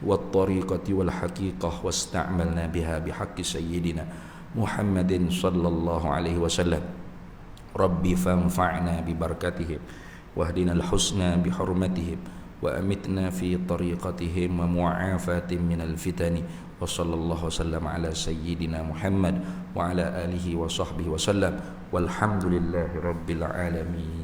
wat tariqati wal haqiqah wasta'malna biha bihaqqi sayyidina Muhammadin sallallahu alaihi wasallam. Rabbi fanfa'na bi barakatihim wahdina al husna bi hurmatihim wa amitna fi tariqatihim wa mu'afatin minal fitani wa sallallahu wasallam ala sayyidina Muhammad wa ala alihi wa sahbihi wasallam walhamdulillahi rabbil alamin.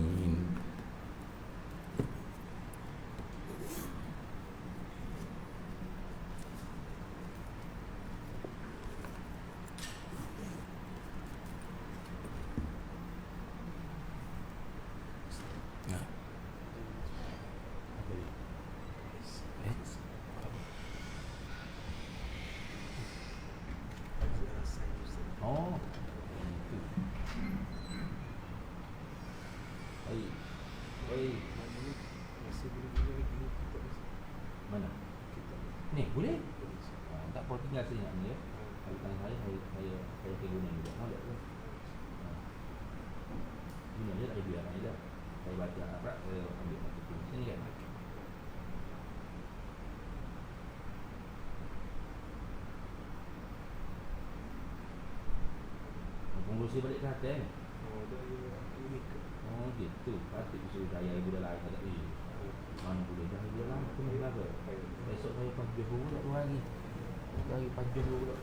Mana? Ni boleh? Tak apa, tinggal senyap ni ya. Kalau tanya saya guna juga. Boleh ke? Guna je tak biar aja. Saya baca apa? Saya ambil satu sini kan. Kelantan. Oh gitu. Patut disuruh saya ibu dah lain kata mana boleh dah ibu dah lain pun dah. Besok saya panjang dulu tak lagi. Lagi panjang dulu.